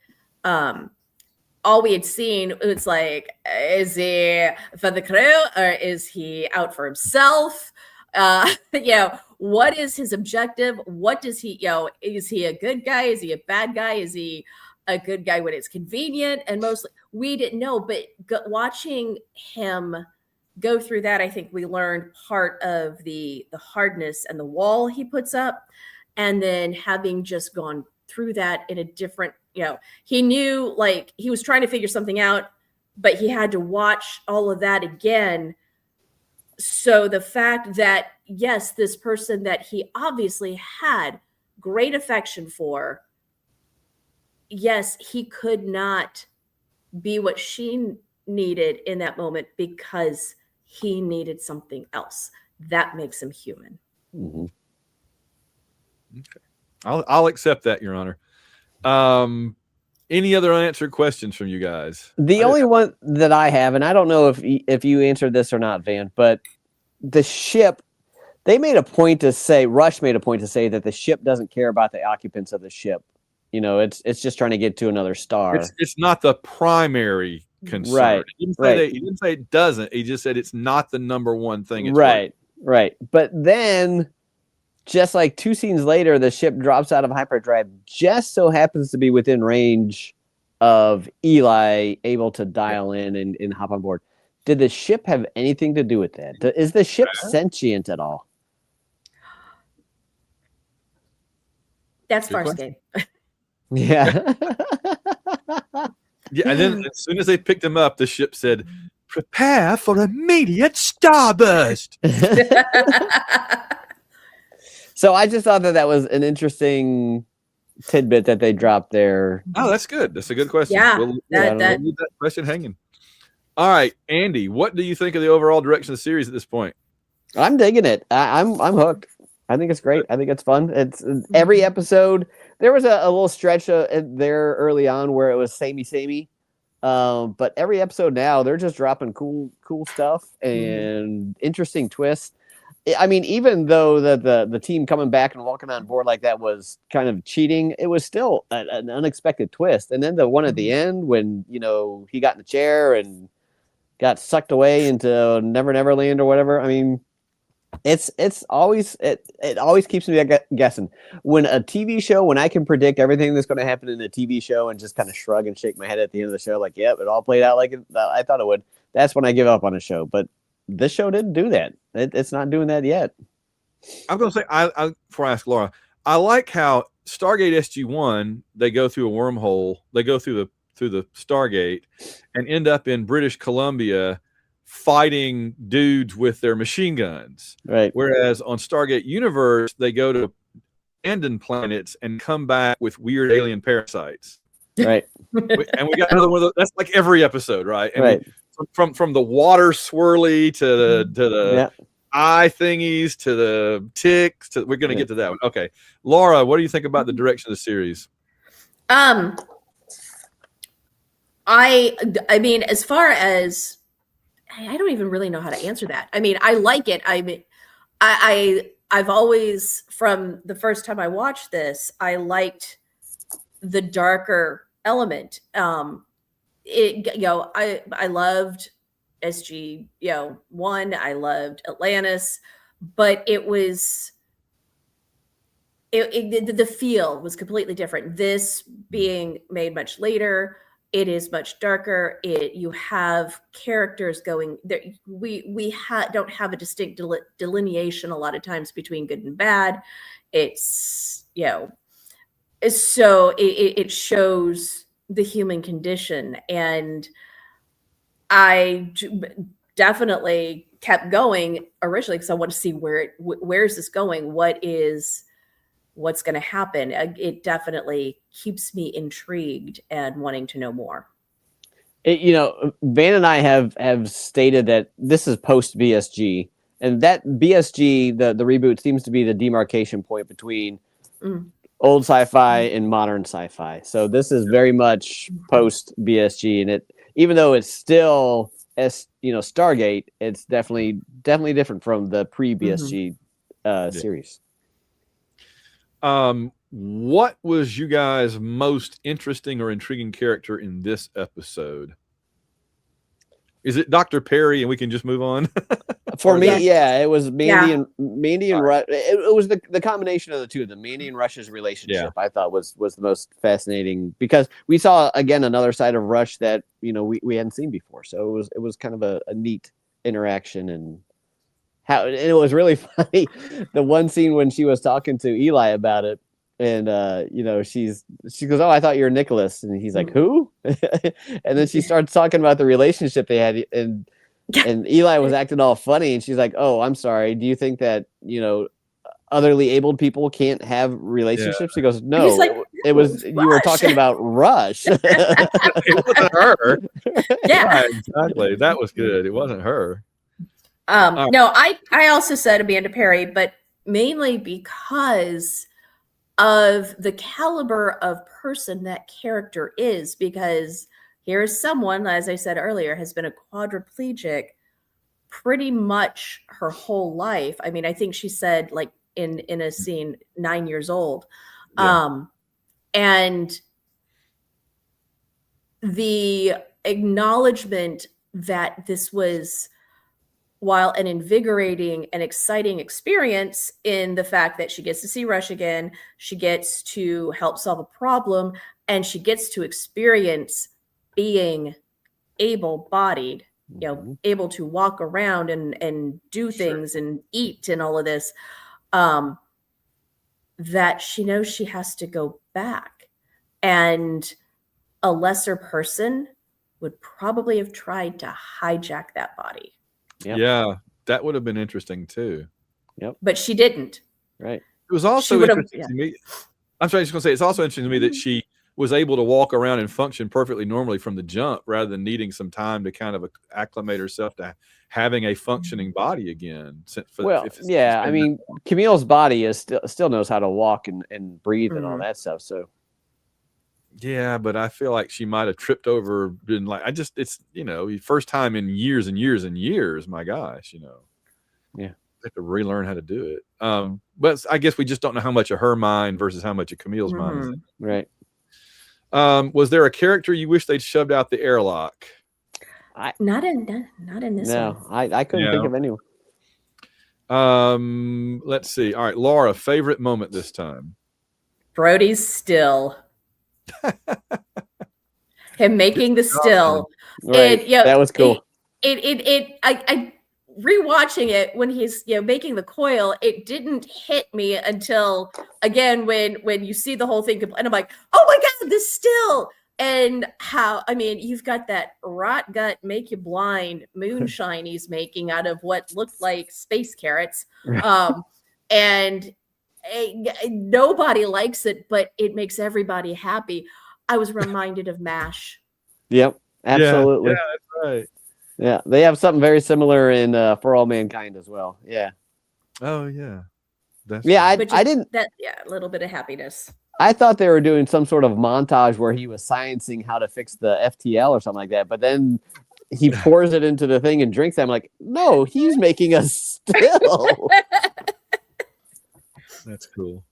all we had seen, it's like, is he for the crew or is he out for himself? What is his objective? What does he, is he a good guy? Is he a bad guy? Is he a good guy when it's convenient? And mostly we didn't know, but watching him go through that, I think we learned part of the hardness and the wall he puts up. And then having just gone through that in a different, he knew, like, he was trying to figure something out, but he had to watch all of that again. So the fact that, yes, this person that he obviously had great affection for, yes, he could not be what she needed in that moment because he needed something else. That makes him human. Mm-hmm. Okay. I'll accept that, Your Honor. Any other unanswered questions from you guys? The only one that I have, and I don't know if you answered this or not, Van, but the ship, Rush made a point to say that the ship doesn't care about the occupants of the ship. It's just trying to get to another star. It's not the primary concern. Right. He didn't say it doesn't. He just said it's not the number one thing. It's right. But then, just like 2 scenes later, the ship drops out of hyperdrive, just so happens to be within range of Eli, able to dial in and hop on board. Did the ship have anything to do with that? Is the ship sentient at all? That's Farscape. Yeah. Yeah, and then as soon as they picked him up, the ship said, "Prepare for immediate starburst." So I just thought that was an interesting tidbit that they dropped there. Oh, that's good. That's a good question. Yeah, we'll leave that question hanging. All right, Andy, what do you think of the overall direction of the series at this point? I'm digging it. I'm hooked. I think it's great. I think it's fun. It's every episode. There was a little stretch there early on where it was samey. But every episode now, they're just dropping cool stuff and interesting twists. I mean, even though the team coming back and walking on board like that was kind of cheating, it was still an unexpected twist. And then the one at the end when, he got in the chair and got sucked away into Never Land or whatever. I mean, it always keeps me guessing. When a TV show, when I can predict everything that's going to happen in a TV show and just kind of shrug and shake my head at the end of the show, like, yep, it all played out like I thought it would. That's when I give up on a show. But this show didn't do that. It's not doing that yet. I'm going to say, before I ask Laura, I like how Stargate SG-1, they go through a wormhole, they go through the Stargate and end up in British Columbia fighting dudes with their machine guns. Right. Whereas on Stargate Universe, they go to abandoned planets and come back with weird alien parasites. Right. And we got another one of those. That's like every episode, right? And right. From the water swirly to the eye thingies to the ticks. We're going to get to that one. Okay, Laura, what do you think about the direction of the series? I mean, as far as, I don't even really know how to answer that. I mean, I like it. I mean, I've always, from the first time I watched this, I liked the darker element. I loved SG1. I loved Atlantis, but it was the feel was completely different. This being made much later, it is much darker. You have characters going there. We don't have a distinct delineation a lot of times between good and bad. It's so it shows the human condition, and I definitely kept going originally because I want to see where is this going. What is what's going to happen. It definitely keeps me intrigued and wanting to know more. Van and I have stated that this is post BSG, and that BSG, the reboot, seems to be the demarcation point between old sci-fi and modern sci-fi. So this is very much post BSG, and even though it's still Stargate, it's definitely different from the pre BSG series. What was you guys' most interesting or intriguing character in this episode? Is it Dr. Perry, and we can just move on? For me, it was Mandy and Rush. It was the combination of the two of them. Mandy and Rush's relationship, I thought was the most fascinating, because we saw again another side of Rush that we hadn't seen before. So it was kind of a neat interaction, and it was really funny. The one scene when she was talking to Eli about it, and she goes, "Oh, I thought you were Nicholas," and he's like, "Who?" And then she starts talking about the relationship they had, and Eli was acting all funny, and she's like, "Oh, I'm sorry. Do you think that otherly abled people can't have relationships?" He goes, "No, like, it was you were talking about Rush." It wasn't her. Yeah, exactly. That was good. It wasn't her. No, I also said Amanda Perry, but mainly because of the caliber of person that character is, because here's someone, as I said earlier, has been a quadriplegic pretty much her whole life. I mean, I think she said like in a scene 9 years old. Yeah. And the acknowledgement that this was, while an invigorating and exciting experience in the fact that she gets to see Rush again, she gets to help solve a problem, and she gets to experience being able-bodied, able to walk around and do things and eat and all of this, that she knows she has to go back. And a lesser person would probably have tried to hijack that body. Yep. Yeah, that would have been interesting too. Yep. But she didn't. Right. It was also interesting to me. I'm sorry, I was going to say, it's also interesting to me that she was able to walk around and function perfectly normally from the jump, rather than needing some time to kind of acclimate herself to having a functioning body again. I mean, Camille's body is still knows how to walk and breathe and all that stuff. So. Yeah, but I feel like she might have tripped over. Been like, it's first time in years and years and years. My gosh, yeah, I have to relearn how to do it. But I guess we just don't know how much of her mind versus how much of Camille's mind is. Right. Was there a character you wish they'd shoved out the airlock? Not in this one. No, I couldn't think of anyone. Let's see. All right, Laura, favorite moment this time. Brody's still. Him making the still. Right. That was cool. I rewatching it when he's making the coil, it didn't hit me until again when you see the whole thing, and I'm like, oh my god, this still. And how, I mean, you've got that rot gut, make you blind moonshine he's making out of what looked like space carrots. And nobody likes it, but it makes everybody happy. I was reminded of MASH. Yep, absolutely. Yeah, that's right. Yeah, they have something very similar in For All Mankind as well. Yeah. Oh yeah. I didn't. A little bit of happiness. I thought they were doing some sort of montage where he was sciencing how to fix the FTL or something like that, but then he pours it into the thing and drinks it. I'm like, no, he's making a still. That's cool.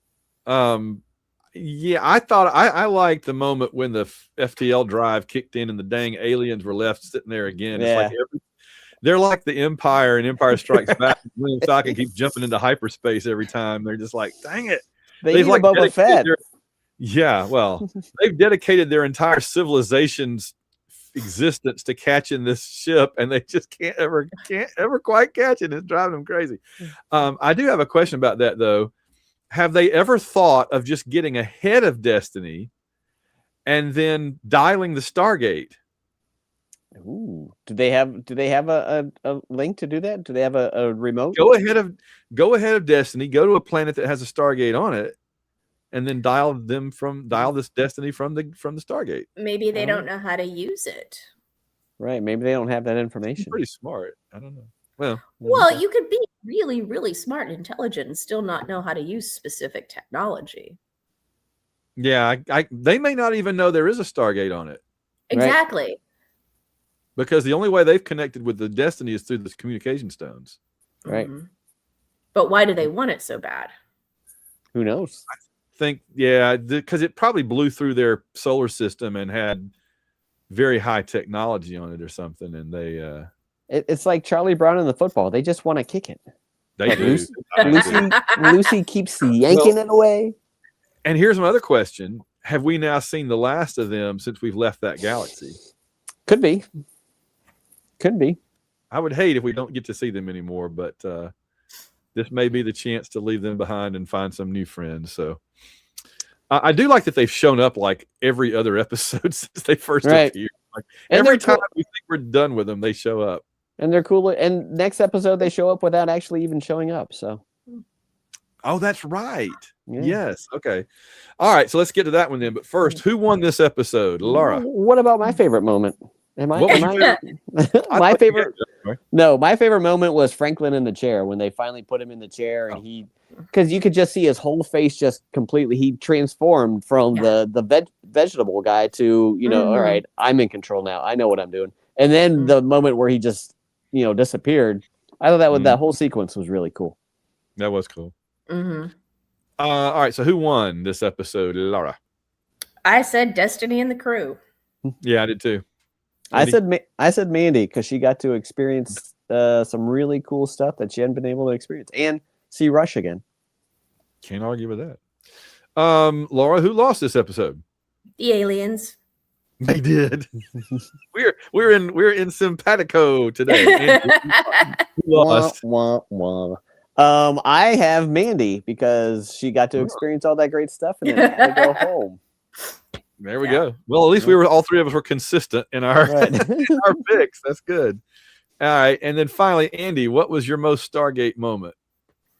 Yeah, I thought I liked the moment when the FTL drive kicked in and the dang aliens were left sitting there again. It's like they're like the Empire and Empire Strikes Back. William Falcon keeps jumping into hyperspace every time. They're just like, dang it. They've like Boba Fett. Well, they've dedicated their entire civilization's existence to catching this ship, and they just can't ever quite catch it. It's driving them crazy. I do have a question about that though. Have they ever thought of just getting ahead of Destiny and then dialing the Stargate? Ooh. Do they have a link to do that? Do they have a remote? Go ahead of Destiny, go to a planet that has a Stargate on it, and then dial this destiny from the Stargate. Maybe they don't know how to use it. Right. Maybe they don't have that information. Pretty smart. I don't know. Well, you could be really, really smart and intelligent and still not know how to use specific technology. Yeah, they may not even know there is a Stargate on it. Exactly. Right. Because the only way they've connected with the destiny is through the communication stones. Right. Mm-hmm. But why do they want it so bad? Who knows? I think, yeah, because it probably blew through their solar system and had very high technology on it or something, and they It's like Charlie Brown in the football. They just want to kick it. they do. Lucy keeps yanking it away. And here's my other question: have we now seen the last of them since we've left that galaxy? Could be. I would hate if we don't get to see them anymore, but this may be the chance to leave them behind and find some new friends. So I do like that they've shown up like every other episode since they first appeared. Like every time we think we're done with them, they show up. And they're cool. And next episode, they show up without actually even showing up. So. Oh, that's right. Yeah. Yes. Okay. All right. So let's get to that one then. But first, who won this episode? Laura. What about my favorite moment? My favorite. My favorite moment was Franklin in the chair when they finally put him in the chair, and because you could just see his whole face just completely. He transformed from the vegetable guy to all right, I'm in control now. I know what I'm doing. And then the moment where he just disappeared, I thought that whole sequence was really cool. That was cool. Mm-hmm. All right. So who won this episode, Laura? I said Destiny and the crew. Yeah, I did too. I said Mandy because she got to experience some really cool stuff that she hadn't been able to experience and see Rush again. Can't argue with that. Laura, who lost this episode? The aliens. They did. we're in simpatico today. Who lost? Wah, wah, wah. I have Mandy because she got to experience all that great stuff and then had to go home. There we go. Well, at least all three of us were consistent in our our picks. That's good. All right, and then finally, Andy, what was your most Stargate moment?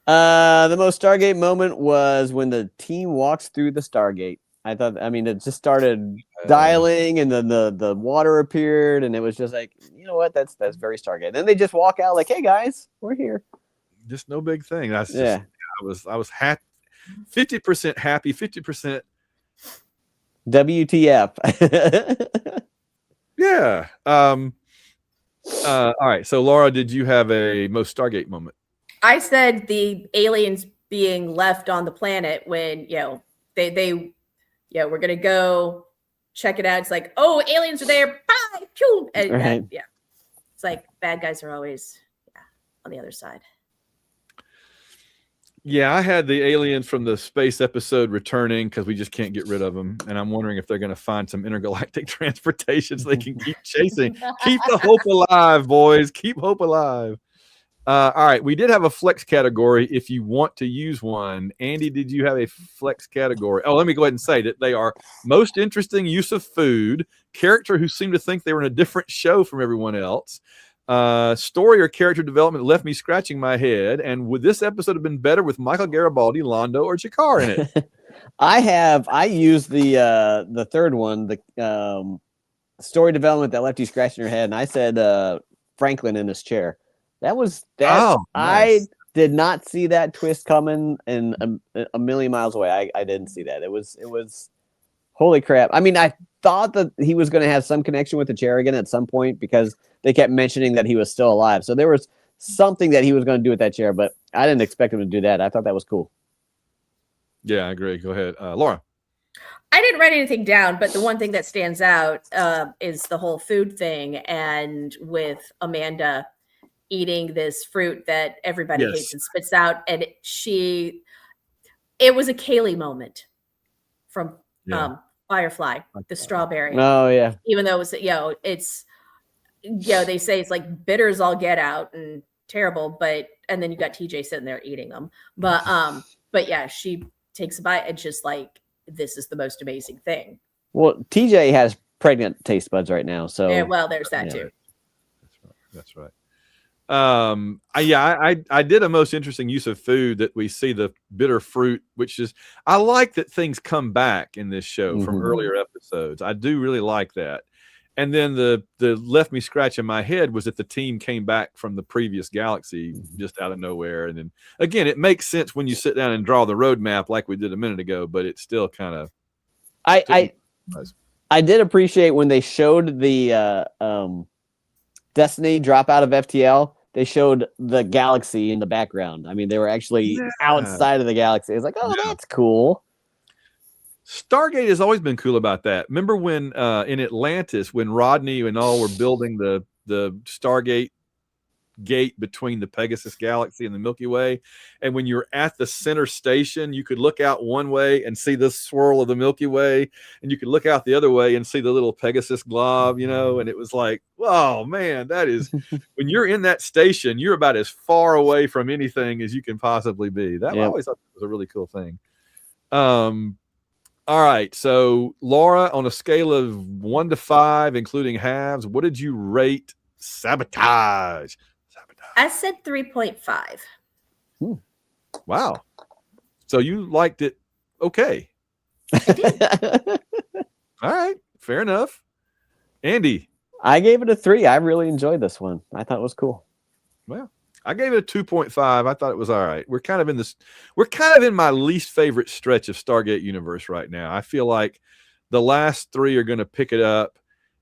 The most Stargate moment was when the team walks through the Stargate. It just started dialing, and then the water appeared, and it was just like, you know what? That's very Stargate. Then they just walk out like, hey guys, we're here. Just no big thing. That's just, I was happy, 50% happy, 50%. WTF. Yeah. All right. So Laura, did you have a most Stargate moment? I said the aliens being left on the planet when, they we're going to go check it out. It's like, oh, aliens are there. Bye. Pew! And, it's like bad guys are always on the other side. Yeah, I had the aliens from the space episode returning because we just can't get rid of them. And I'm wondering if they're going to find some intergalactic transportation so they can keep chasing. Keep the hope alive, boys. Keep hope alive. All right. We did have a flex category if you want to use one. Andy, did you have a flex category? Oh, let me go ahead and say that they are most interesting use of food, character who seemed to think they were in a different show from everyone else, story or character development left me scratching my head, and would this episode have been better with Michael Garibaldi, Londo, or Jakar in it? I used the third one, the story development that left you scratching your head, and I said Franklin in his chair. That was that. Oh, nice. I did not see that twist coming in a million miles away. I didn't see that. It was holy crap. I mean, I thought that he was going to have some connection with the chair again at some point because they kept mentioning that he was still alive. So there was something that he was going to do with that chair, but I didn't expect him to do that. I thought that was cool. Yeah, I agree. Go ahead. Laura. I didn't write anything down, but the one thing that stands out is the whole food thing, and with Amanda eating this fruit that everybody hates and spits out. And it was a Kaylee moment from Firefly, the strawberry. Oh yeah. Even though it was, it's, they say it's like bitters all get out and terrible, and then you got TJ sitting there eating them. But yeah, she takes a bite and just like, this is the most amazing thing. Well, TJ has pregnant taste buds right now. So yeah, well, there's that too. That's right. I did a most interesting use of food that we see the bitter fruit, which is, I like that things come back in this show from earlier episodes. I do really like that. And then the left me scratching my head was that the team came back from the previous galaxy just out of nowhere. And then again, it makes sense when you sit down and draw the roadmap like we did a minute ago, but it's still kind of. I did appreciate when they showed the Destiny drop out of FTL. They showed the galaxy in the background. I mean, they were actually outside of the galaxy. It's like, oh, that's cool. Stargate has always been cool about that. Remember when in Atlantis, when Rodney and all were building the Stargate gate between the Pegasus galaxy and the Milky Way, and when you're at the center station, you could look out one way and see the swirl of the Milky Way, and you could look out the other way and see the little Pegasus glob, and it was like, oh man, that is when you're in that station, you're about as far away from anything as you can possibly be. That I always thought was a really cool thing. All right, so Laura, on a scale of 1 to 5, including halves, what did you rate Sabotage? I said 3.5. Wow. So you liked it okay. I did. All right, fair enough. Andy? I gave it a 3. I really enjoyed this one. I thought it was cool. Well, I gave it a 2.5. I thought it was all right. We're kind of in my least favorite stretch of Stargate universe right now. I feel like the last 3 are going to pick it up,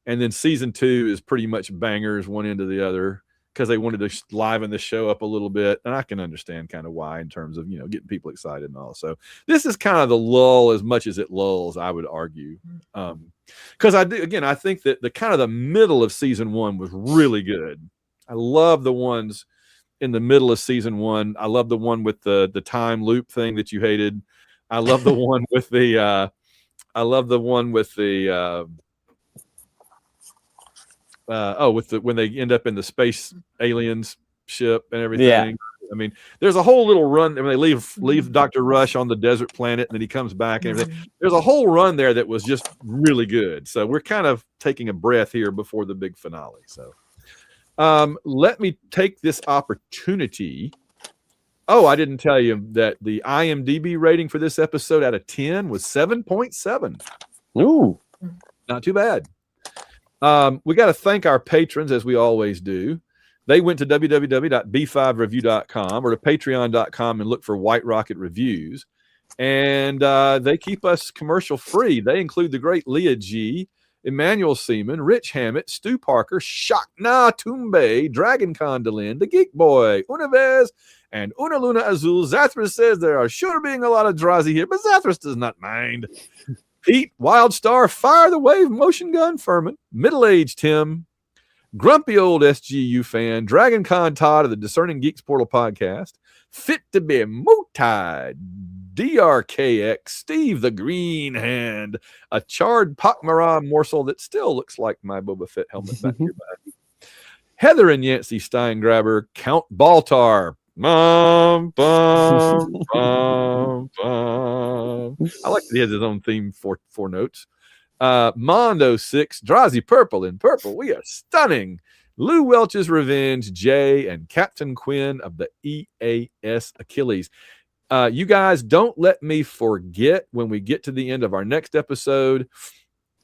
and then season 2 is pretty much bangers one end to the other because they wanted to liven the show up a little bit, and I can understand kind of why in terms of getting people excited and all. So this is kind of the lull as much as it lulls, I would argue, because I think that the kind of the middle of season 1 was really good. I love the ones in the middle of season 1. I love the one with the time loop thing that you hated. I love the one with the when they end up in the space aliens ship and everything. Yeah. I mean, there's a whole little run when they leave Dr. Rush on the desert planet and then he comes back and everything. There's a whole run there that was just really good. So we're kind of taking a breath here before the big finale. So let me take this opportunity. Oh, I didn't tell you that the IMDb rating for this episode out of 10 was 7.7. Ooh. Not too bad. We got to thank our patrons, as we always do. They went to www.b5review.com or to patreon.com and look for White Rocket Reviews. And they keep us commercial free. They include the great Leah G., Emmanuel Seaman, Rich Hammett, Stu Parker, Shakna Tumbe, Dragon Condolin, The Geek Boy, Univez, and Una Luna Azul. Zathras says there are sure being a lot of Drazi here, but Zathras does not mind. Pete, Wildstar, Fire the Wave, Motion Gun, Furman, Middle-Aged Tim, Grumpy Old SGU Fan, Dragon Con Todd of the Discerning Geeks Portal Podcast, Fit to be Mootide, DRKX, Steve the Green Hand, a charred Pakmara morsel that still looks like my Boba Fett helmet back here. Heather and Yancey Steingraber, Count Baltar, bum, bum, bum, bum. I like that he has his own theme for notes. Mondo 6, Drazi Purple in Purple. We are stunning. Lou Welch's Revenge, Jay, and Captain Quinn of the EAS Achilles. You guys, don't let me forget when we get to the end of our next episode.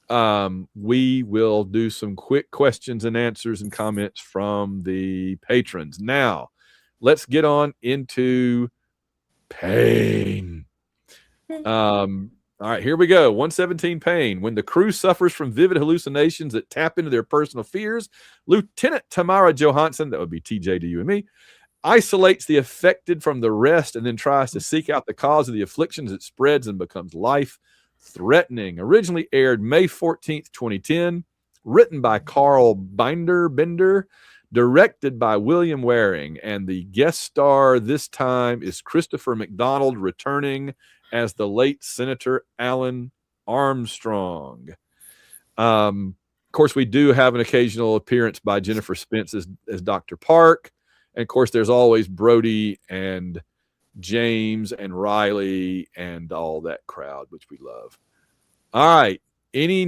We will do some quick questions and answers and comments from the patrons. Now, let's get on into pain. All right, here we go. 117 pain. When the crew suffers from vivid hallucinations that tap into their personal fears, Lieutenant Tamara Johansson, that would be TJ to you and me, isolates the affected from the rest and then tries to seek out the cause of the afflictions. It spreads and becomes life-threatening. Originally aired May 14th, 2010. Written by Carl Bender, directed by William Waring, and the guest star this time is Christopher McDonald, returning as the late Senator Alan Armstrong. Of course, we do have an occasional appearance by Jennifer Spence as Dr. Park. And, of course, there's always Brody and James and Riley and all that crowd, which we love. All right. Any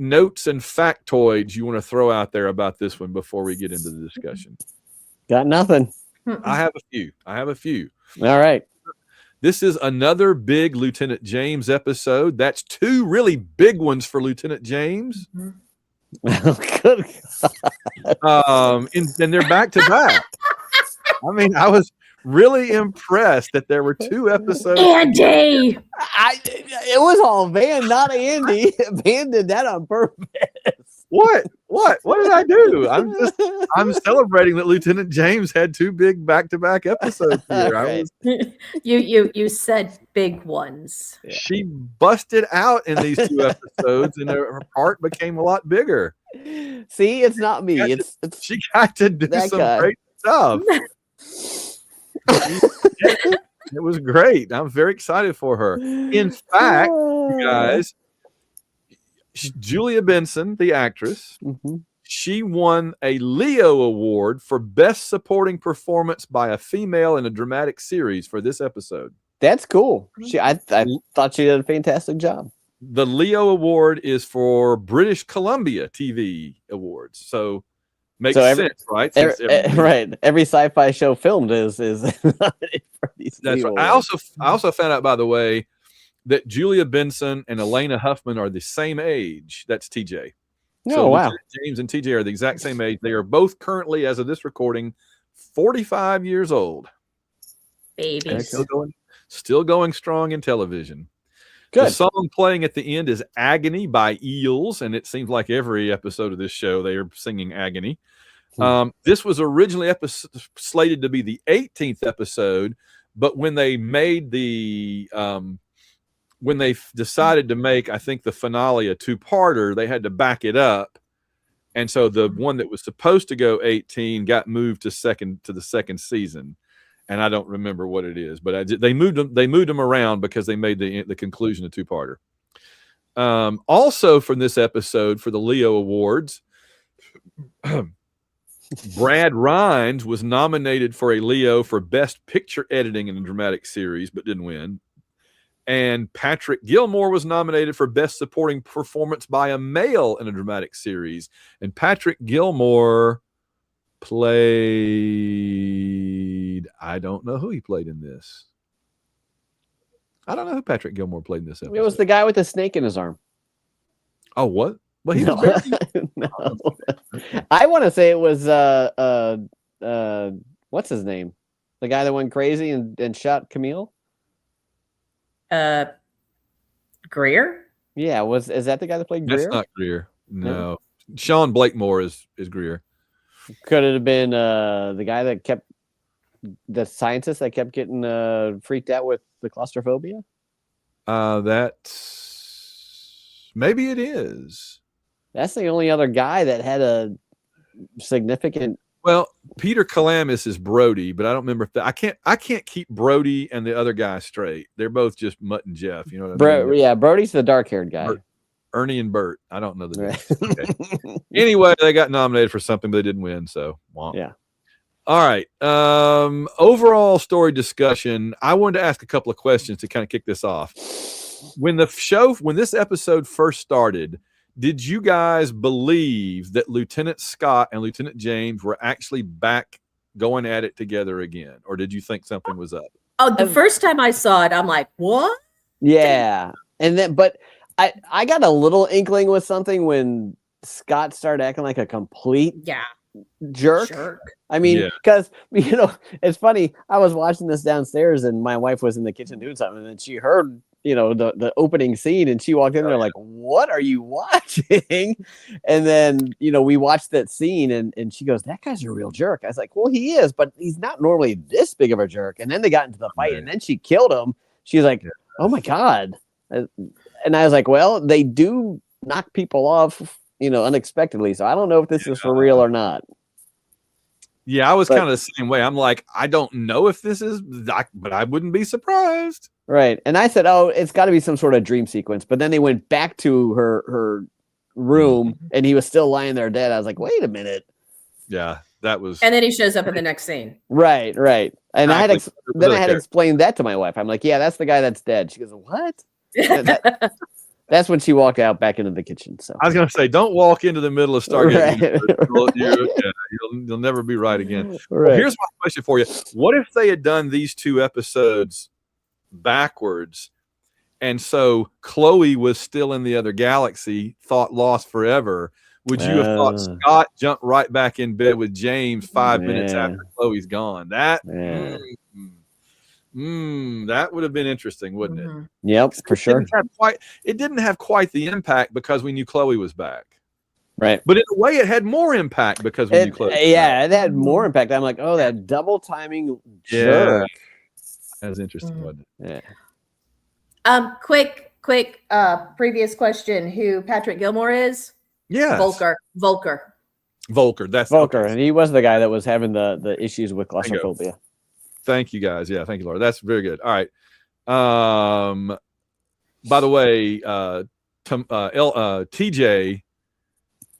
notes and factoids you want to throw out there about this one before we get into the discussion? Got nothing. I have a few. All right. This is another big Lieutenant James episode. That's two really big ones for Lieutenant James. Good. And they're back to back. I mean, I was really impressed that there were two episodes. Andy! It was all Van, not Andy. Van did that on purpose. What did I do? I'm celebrating that Lieutenant James had two big back-to-back episodes here. Right. You said big ones. Yeah. She busted out in these two episodes, and her part became a lot bigger. See, it's not me. It's She got to do that some guy. great stuff. It was great. I'm very excited for her. In fact, you guys, Julia Benson, the actress, she won a Leo Award for Best Supporting Performance by a Female in a Dramatic Series for this episode. That's cool. I thought she did a fantastic job. The Leo Award is for British Columbia TV Awards. So makes sense, right? Right. Every sci-fi show filmed is nominated for these. That's right. I also found out, by the way, that Julia Benson and Elena Huffman are the same age. That's TJ. Oh, wow. James and TJ are the exact same age. They are both currently, as of this recording, 45 years old. Babies. Still going strong in television. Good. The song playing at the end is Agony by Eels, and it seems like every episode of this show they are singing Agony. This was originally slated to be the 18th episode, but when they made the when they decided to make, I think, the finale a two-parter, they had to back it up, and so the one that was supposed to go 18 got moved to the second season, and I don't remember what it is, but they moved them around because they made the conclusion a two-parter. Also from this episode for the Leo Awards, Brad Rines was nominated for a Leo for Best Picture Editing in a Dramatic Series, but didn't win. And Patrick Gilmore was nominated for Best Supporting Performance by a Male in a Dramatic Series. And Patrick Gilmore played... I don't know who he played in this. I don't know who Patrick Gilmore played in this episode. It was the guy with the snake in his arm. Oh, what? Well, he No. was No. I want to say it was what's his name? The guy that went crazy and shot Camille? Greer? Yeah, is that the guy that played Greer? That's not Greer. No. Sean Blakemore is Greer. Could it have been the guy that kept the scientist that kept getting freaked out with the claustrophobia? Maybe it is. That's the only other guy that had a significant. Well, Peter Kalamis is Brody, but I don't remember if I can't keep Brody and the other guy straight. They're both just Mutt and Jeff. You know what I mean? Yeah, Brody's the dark-haired guy. Ernie and Bert. I don't know the names. Okay. Anyway, they got nominated for something, but they didn't win. So, yeah. All right. Overall story discussion. I wanted to ask a couple of questions to kind of kick this off. When this episode first started, did you guys believe that Lieutenant Scott and Lieutenant James were actually back going at it together again? Or did you think something was up? Oh, the first time I saw it, I'm like, what? Yeah. And then, but I got a little inkling with something when Scott started acting like a complete jerk. I mean, because, it's funny. I was watching this downstairs and my wife was in the kitchen doing something and then she heard, the opening scene and she walked in there like, what are you watching? And then, we watched that scene and she goes, that guy's a real jerk. I was like, well, he is, but he's not normally this big of a jerk. And then they got into the fight and then she killed him. She's like, oh my God. And I was like, well, they do knock people off, unexpectedly. So I don't know if this is for real or not. Yeah, I was kind of the same way. I'm like, I don't know if this is, but I wouldn't be surprised. Right. And I said, oh, it's got to be some sort of dream sequence. But then they went back to her room and he was still lying there dead. I was like, wait a minute. Yeah, that was. And then he shows up in the next scene. Right. And I had explained that to my wife. I'm like, yeah, that's the guy that's dead. She goes, what? That's when she walked out back into the kitchen. So I was going to say, don't walk into the middle of Stargate. Right. You'll never be right again. Right. Well, here's my question for you. What if they had done these 2 episodes backwards? And so Chloe was still in the other galaxy, thought lost forever. Would you have thought Scott jumped right back in bed with James 5 minutes after Chloe's gone? That that would have been interesting, wouldn't it? Yep, for sure. It didn't have quite the impact because we knew Chloe was back. Right. But in a way, it had more impact because we knew Chloe was back. It had Mm-hmm. more impact. I'm like, oh, that double timing jerk. That was interesting, wasn't it? Yeah. Quick previous question: who Patrick Gilmore is? Yeah. Volker. That's Volker, okay. and he was the guy that was having the issues with claustrophobia. Thank you, guys. Yeah, thank you, Laura. That's very good. All right. By the way, TJ,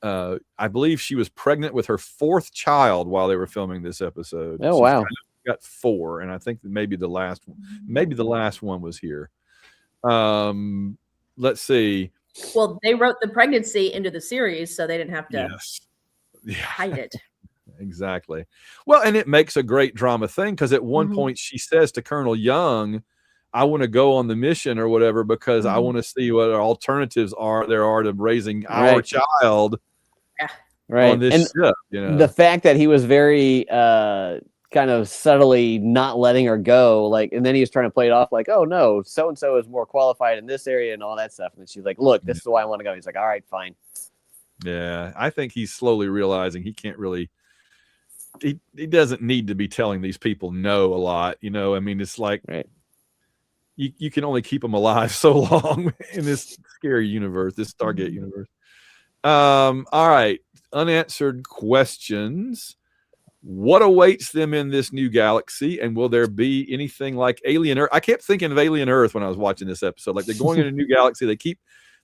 I believe she was pregnant with her 4th child while they were filming this episode. Oh, wow. Got 4, and I think that maybe the last one was here. Let's see. Well, they wrote the pregnancy into the series, so they didn't have to hide it. Exactly. Well, and it makes a great drama thing because at one point she says to Colonel Young, I want to go on the mission or whatever because I want to see what alternatives there are to raising our child on this ship. The fact that he was very kind of subtly not letting her go, and then he was trying to play it off like, oh no, so and so is more qualified in this area and all that stuff. And she's like, look, this is why I want to go. He's like, all right, fine. Yeah, I think he's slowly realizing he can't really. He doesn't need to be telling these people no a lot, I mean, it's like you can only keep them alive so long in this scary universe, this Stargate universe. All right, unanswered questions. What awaits them in this new galaxy, and will there be anything like Alien Earth? I kept thinking of Alien Earth when I was watching this episode. Like they're going in a new galaxy,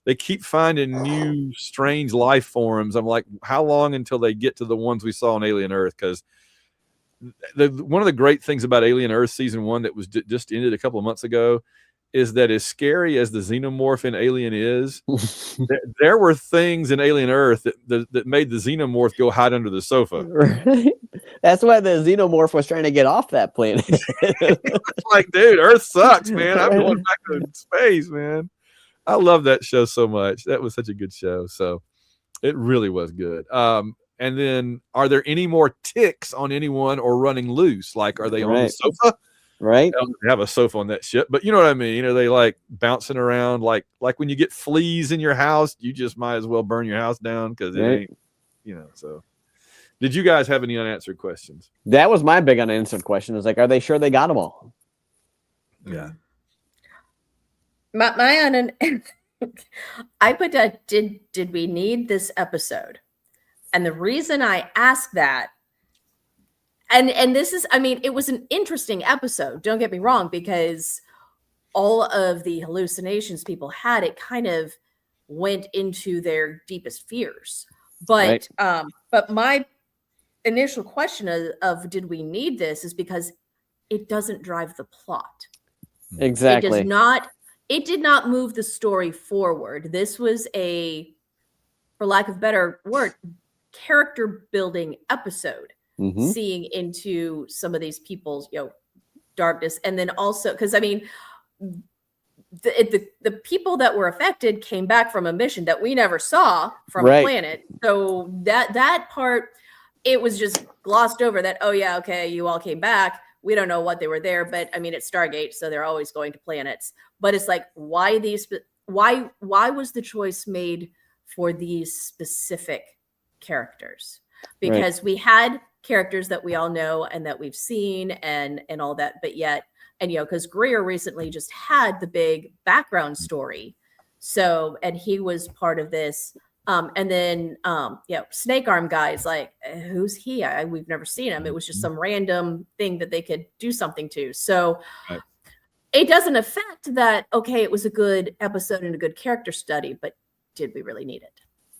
they keep finding new strange life forms. I'm like, how long until they get to the ones we saw on Alien Earth? Because one of the great things about Alien Earth season 1 that was just ended a couple of months ago is that as scary as the xenomorph in Alien is, there were things in Alien Earth that made the xenomorph go hide under the sofa. Right. That's why the xenomorph was trying to get off that planet. It's like, dude, Earth sucks, man. I'm going back to space, man. I love that show so much. That was such a good show. So it really was good. And then, are there any more ticks on anyone or running loose? Like, are they on the sofa? Right. They don't have a sofa on that ship, but you know what I mean? Are they like bouncing around? Like when you get fleas in your house, you just might as well burn your house down because it ain't, so. Did you guys have any unanswered questions? That was my big unanswered question. Is like, are they sure they got them all? Yeah. I put that, did we need this episode? And the reason I ask that, and this is, I mean, it was an interesting episode, don't get me wrong, because all of the hallucinations people had, it kind of went into their deepest fears. But but my initial question of did we need this is because it doesn't drive the plot. Exactly. It did not move the story forward. This was for lack of a better word, character building episode, seeing into some of these people's, darkness. And then also, because I mean, the people that were affected came back from a mission that we never saw from a planet. So that part, it was just glossed over that, oh yeah, okay, you all came back. We don't know what they were there, but I mean, it's Stargate, so they're always going to planets. But it's like, why was the choice made for these specific characters? Because we had characters that we all know and that we've seen and all that, but yet, and because Greer recently just had the big background story. So, and he was part of this. And then, Snake Arm guy's like, who's he? We've never seen him. It was just some random thing that they could do something to. So it doesn't affect that. Okay, it was a good episode and a good character study, but did we really need it?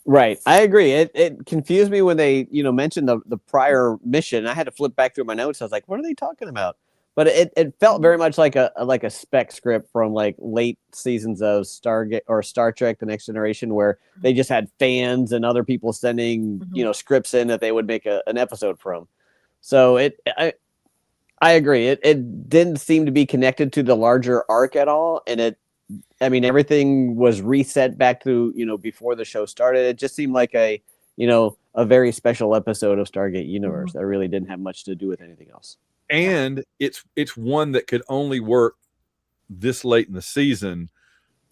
Right. I agree. It confused me when they, mentioned the prior mission. I had to flip back through my notes. I was like, what are they talking about? But it felt very much like a spec script from like late seasons of Stargate or Star Trek: The Next Generation, where they just had fans and other people sending scripts in that they would make an episode from. So I agree. It didn't seem to be connected to the larger arc at all, and everything was reset back to before the show started. It just seemed like a very special episode of Stargate Universe that really didn't have much to do with anything else. And it's one that could only work this late in the season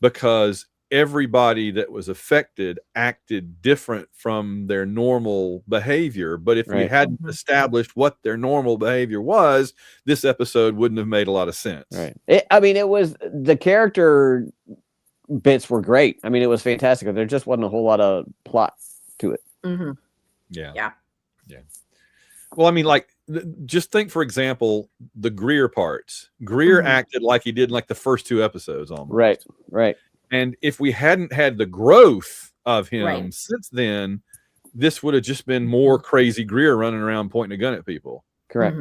because everybody that was affected acted different from their normal behavior. But if we hadn't established what their normal behavior was, this episode wouldn't have made a lot of sense. Right. It was the character bits were great. I mean, it was fantastic. There just wasn't a whole lot of plot to it. Mm-hmm. Yeah. Well, I mean, like, just think, for example, the Greer parts. Greer acted like he did in like the first 2 episodes almost. Right. And if we hadn't had the growth of him since then, this would have just been more crazy Greer running around pointing a gun at people. Correct.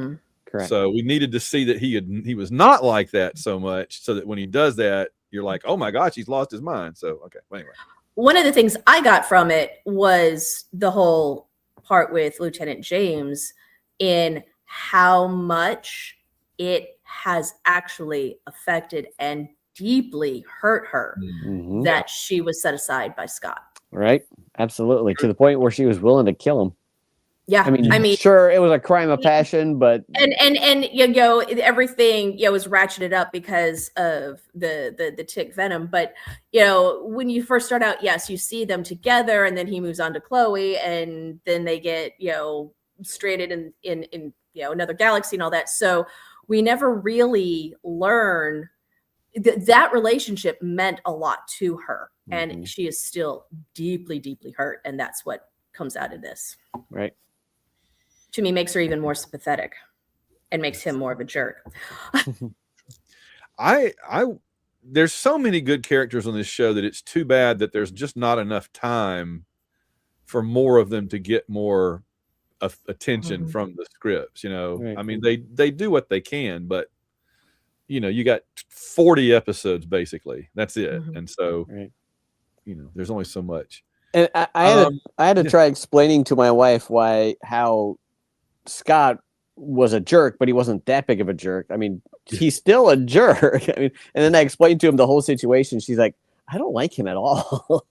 So we needed to see that he was not like that so much, so that when he does that, you're like, oh my gosh, he's lost his mind. So well, anyway. One of the things I got from it was the whole part with Lieutenant James in how much it has actually affected and deeply hurt her that she was set aside by Scott. Right. Absolutely. To the point where she was willing to kill him. Yeah. I mean, sure, it was a crime of passion, but and everything was ratcheted up because of the tick venom. But when you first start out, yes, you see them together, and then he moves on to Chloe, and then they get stranded in another galaxy and all that. So we never really learn that relationship meant a lot to her, and she is still deeply, deeply hurt, and that's what comes out of this. Right. To me, makes her even more sympathetic and makes him more of a jerk. There's so many good characters on this show that it's too bad that there's just not enough time for more of them to get more attention from the scripts. Right. I mean, they do what they can, but you got 40 episodes basically. That's it. And so, there's only so much. And I had to try explaining to my wife how Scott was a jerk, but he wasn't that big of a jerk. I mean, he's still a jerk. And then I explained to him the whole situation. She's like, I don't like him at all.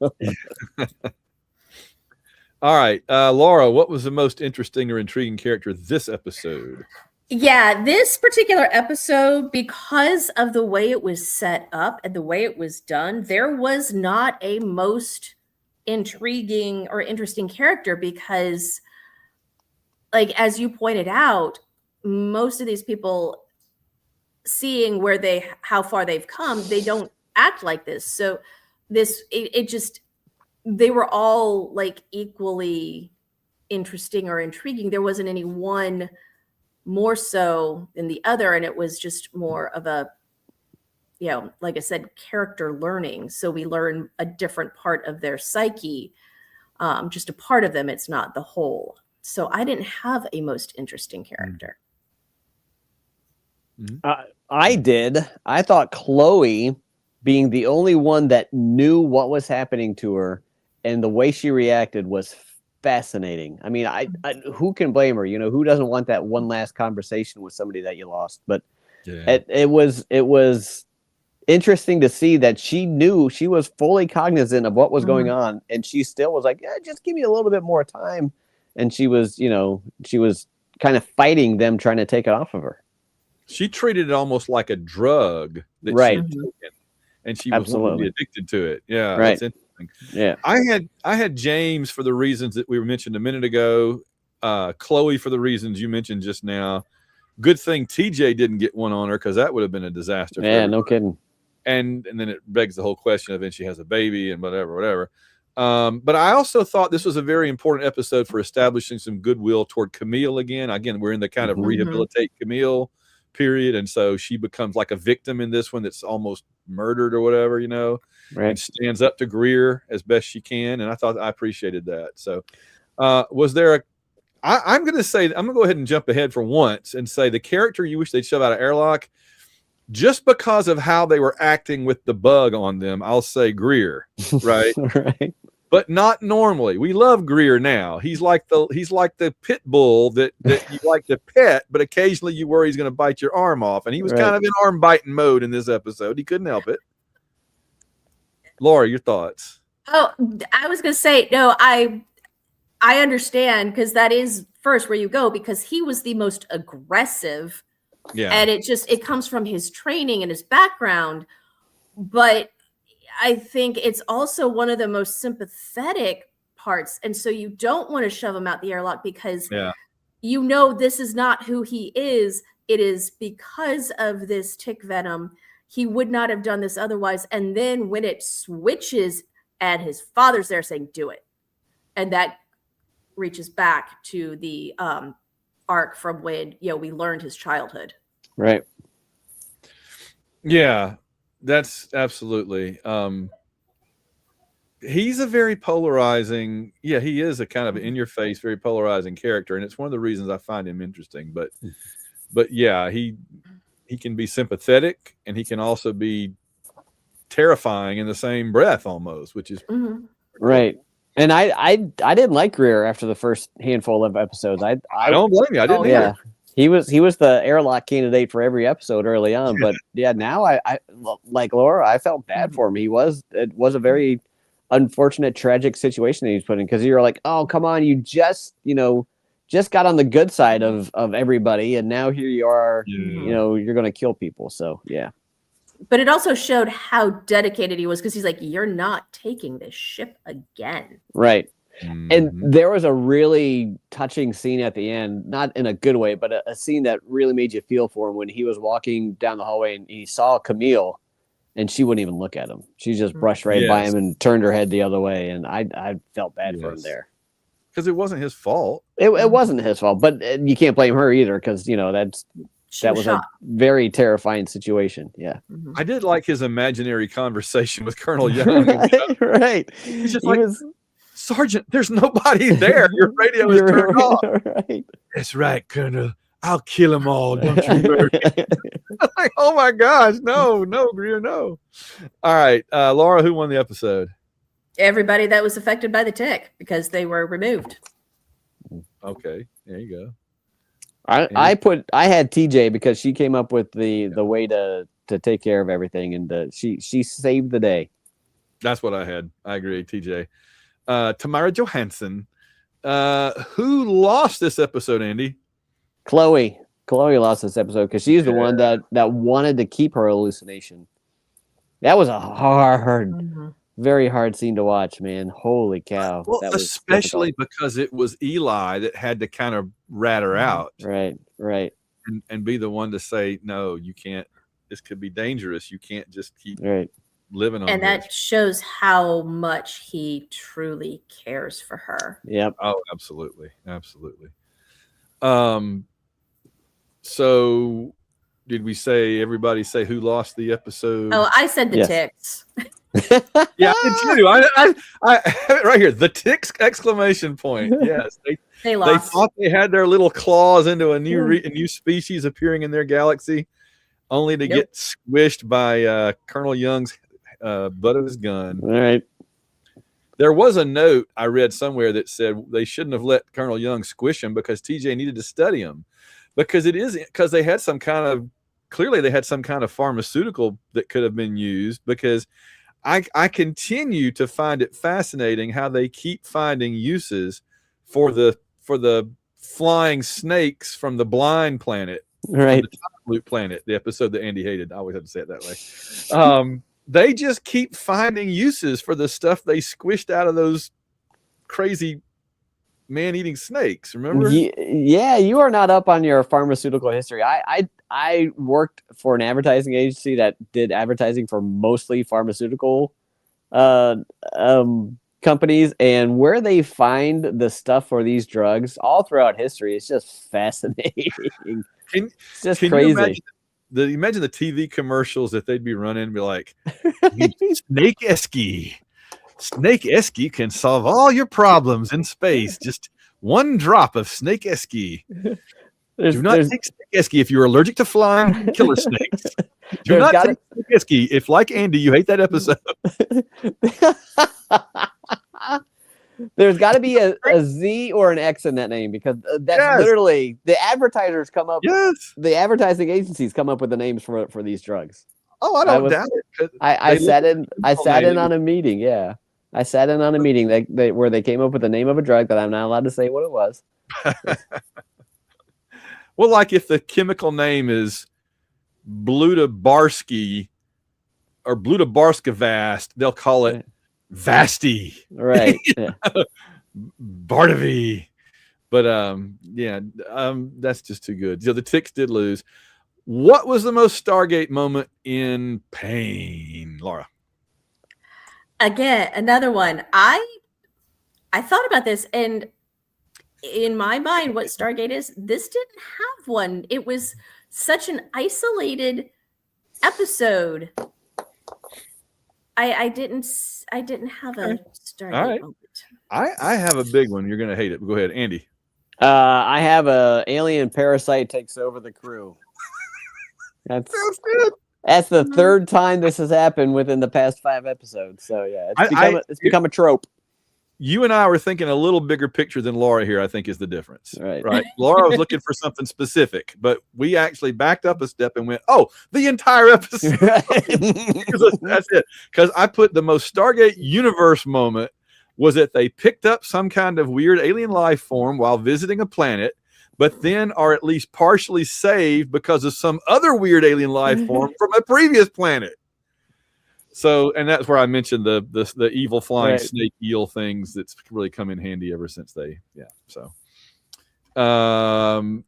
All right, Laura, what was the most interesting or intriguing character this episode? Yeah, this particular episode, because of the way it was set up and the way it was done, there was not a most intriguing or interesting character because, like, as you pointed out, most of these people, seeing how far they've come, they don't act like this. So they were all like equally interesting or intriguing. There wasn't any one more so than the other, and it was just more of a like I said, character learning. So we learn a different part of their psyche, just a part of them. It's not the whole. So I didn't have a most interesting character. I did. I thought Chloe, being the only one that knew what was happening to her and the way she reacted, was fascinating. I mean, I who can blame her? Who doesn't want that one last conversation with somebody that you lost? But it was interesting to see that she knew, she was fully cognizant of what was going on, and she still was like, just give me a little bit more time. And she was kind of fighting them, trying to take it off of her. She treated it almost like a drug that she had taken, and she was absolutely addicted to it. Yeah, right. That's interesting. Yeah, I had James for the reasons that we mentioned a minute ago. Chloe for the reasons you mentioned just now. Good thing TJ didn't get one on her, because that would have been a disaster. Yeah, no kidding. And then it begs the whole question of, then she has a baby and whatever. But I also thought this was a very important episode for establishing some goodwill toward Camille again. Again, we're in the kind of rehabilitate Camille period, and so she becomes like a victim in this one that's almost murdered or whatever, and stands up to Greer as best she can. And I appreciated that. So was there I'm going to go ahead and jump ahead for once and say the character you wish they'd shove out of airlock, just because of how they were acting with the bug on them, I'll say Greer, right? Right. But not normally. We love Greer now. He's like the pit bull that you like to pet, but occasionally you worry he's going to bite your arm off. And he was kind of in arm biting mode in this episode. He couldn't help it. Laura, your thoughts? Oh, I was going to say, no, I understand, because that is first where you go, because he was the most aggressive. Yeah. And it comes from his training and his background. But I think it's also one of the most sympathetic parts. And so you don't want to shove him out the airlock, because you know this is not who he is. It is because of this tick venom. He would not have done this otherwise. And then when it switches and his father's there saying, do it. And that reaches back to the arc from when, we learned his childhood. Right. Yeah, that's absolutely. He's a very polarizing. Yeah, he is a kind of in your face, very polarizing character. And it's one of the reasons I find him interesting. But yeah, he can be sympathetic, and he can also be terrifying in the same breath almost, which is right. And I didn't like Greer after the first handful of episodes. I don't blame you. I didn't. Yeah, he was the airlock candidate for every episode early on. But yeah, now I like Laura. I felt bad for him. It was a very unfortunate, tragic situation that he's put in, because you're like, oh, come on, you just got on the good side of everybody, and now here you are. You're going to kill people. So yeah. But it also showed how dedicated he was, because he's like, you're not taking this ship again. Right. And there was a really touching scene at the end, not in a good way, but a scene that really made you feel for him, when he was walking down the hallway and he saw Camille, and she wouldn't even look at him. She just brushed right by him and turned her head the other way. And I felt bad for him there. Because it wasn't his fault. It wasn't his fault, but you can't blame her either, because, that was a very terrifying situation. Yeah. I did like his imaginary conversation with Colonel Young. Right. He's just Sergeant, there's nobody there. Your radio is turned off. Right. That's right, Colonel. I'll kill them all. Don't you worry. Like, oh my gosh. No, Greer, no. All right. Laura, who won the episode? Everybody that was affected by the tick, because they were removed. Okay. There you go. I had TJ, because she came up with the way to take care of everything, and she saved the day. That's what I had. I agree, TJ. Tamara Johansson, who lost this episode, Andy? Chloe lost this episode, because she's the one that wanted to keep her hallucination. That was a hard, very hard scene to watch, man. Holy cow. Well, that was especially difficult. because it was Eli that had to kind of rat her out. Right. And be the one to say, no, you can't. This could be dangerous. You can't just keep living on and this. that shows how much he truly cares for her. Yep. Oh, absolutely. So did we say, everybody say who lost the episode? Oh, I said the ticks. Yeah, I did too. I right here, the ticks exclamation point. Yes, they lost. They thought they had their little claws into a new species appearing in their galaxy, only to get squished by Colonel Young's butt of his gun. All right. There was a note I read somewhere that said they shouldn't have let Colonel Young squish him, because TJ needed to study him, because they had some kind of pharmaceutical that could have been used, because I continue to find it fascinating how they keep finding uses for the flying snakes from the blind planet, right? The Loop planet, the episode that Andy hated. I always have to say it that way. They just keep finding uses for the stuff they squished out of those crazy man-eating snakes. Remember? Yeah, you are not up on your pharmaceutical history. I worked for an advertising agency that did advertising for mostly pharmaceutical companies, and where they find the stuff for these drugs all throughout history, it's just fascinating. It's just crazy. Imagine the TV commercials that they'd be running and be like, Snake Esky can solve all your problems in space. Just 1 drop of snake esky. There's, Do not take snake esky if you're allergic to flying killer snakes. Do There's not gotta- take snake esky if, like Andy, you hate that episode. There's got to be a Z or an X in that name because that's Yes. literally the advertisers come up. Yes. The advertising agencies come up with the names for these drugs. Oh, I don't doubt it. I sat in name. on a meeting. Yeah, I sat in on a meeting where they came up with the name of a drug that I'm not allowed to say what it was. Well, like if the chemical name is Blutabarsky or Blutabarskavast, they'll call it Vasty. Right. Yeah. Bardavi. But that's just too good. So the Ticks did lose. What was the most Stargate moment in pain, Laura? Again, another one. I thought about this, and in my mind, what Stargate is, this didn't have one. It was such an isolated episode. I didn't have a Stargate moment. I have a big one. You're gonna hate it. Go ahead, Andy. I have a alien parasite takes over the crew. That's good. That's the third time this has happened within the past 5 episodes. So yeah, it's become a trope. You and I were thinking a little bigger picture than Laura here, I think is the difference. Right. Laura was looking for something specific, but we actually backed up a step and went, oh, the entire episode. That's it. Because I put the most Stargate universe moment was that they picked up some kind of weird alien life form while visiting a planet, but then are at least partially saved because of some other weird alien life form from a previous planet. So, and that's where I mentioned the evil flying snake eel things that's really come in handy ever since So, Laura,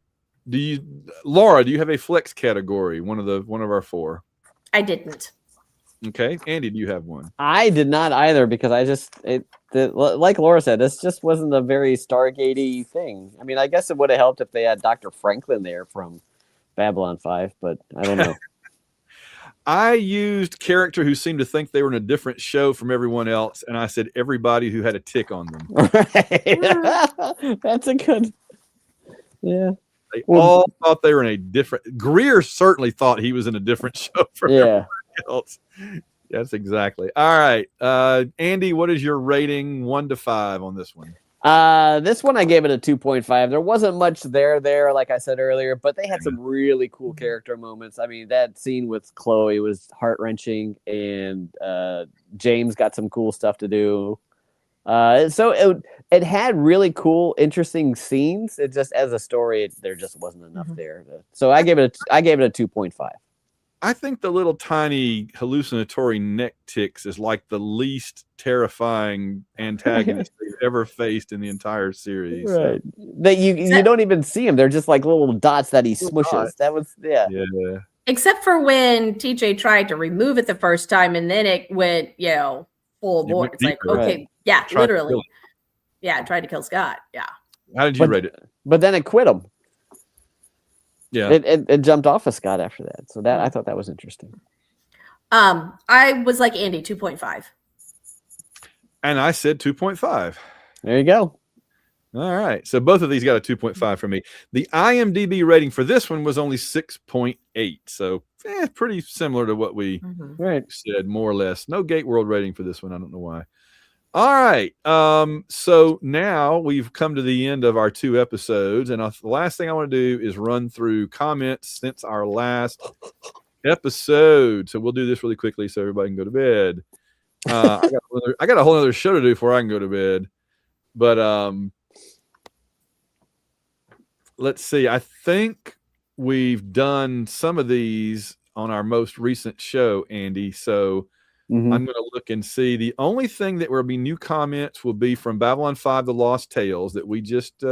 do you have a flex category? One of our 4. I didn't. Okay, Andy, do you have one? I did not either because like Laura said, this just wasn't a very Stargate-y thing. I mean, I guess it would have helped if they had Dr. Franklin there from Babylon 5, but I don't know. I used character who seemed to think they were in a different show from everyone else, and I said everybody who had a tick on them. Right. That's a good. Yeah. They all thought they were in a different. Greer certainly thought he was in a different show from everyone else. Yes, exactly. All right, Andy, what is your rating 1 to 5 on this one? This one I gave it a 2.5. There wasn't much there, like I said earlier, but they had some really cool character moments. I mean, that scene with Chloe was heart-wrenching, and James got some cool stuff to do. So it had really cool, interesting scenes. It just, as a story, there just wasn't enough there. So I gave it a 2.5. I think the little tiny hallucinatory neck ticks is like the least terrifying antagonist they've ever faced in the entire series. Right. That you don't even see them. They're just like little dots that he smushes. That was Yeah. Except for when TJ tried to remove it the first time and then it went, full bore. It's like, okay, literally. Yeah, tried to kill Scott. Yeah. How did you rate it? But then it quit him. Yeah, it jumped off of Scott after that. So that I thought that was interesting. I was like Andy, 2.5. And I said 2.5. There you go. All right. So both of these got a 2.5 from me. The IMDb rating for this one was only 6.8. So pretty similar to what we said, more or less. No Gate World rating for this one. I don't know why. All right. So now we've come to the end of our 2 episodes. And the last thing I want to do is run through comments since our last episode. So we'll do this really quickly so everybody can go to bed. I got a whole other show to do before I can go to bed. But let's see. I think we've done some of these on our most recent show, Andy. So I'm going to look and see. The only thing that will be new comments will be from Babylon 5: The Lost Tales that we just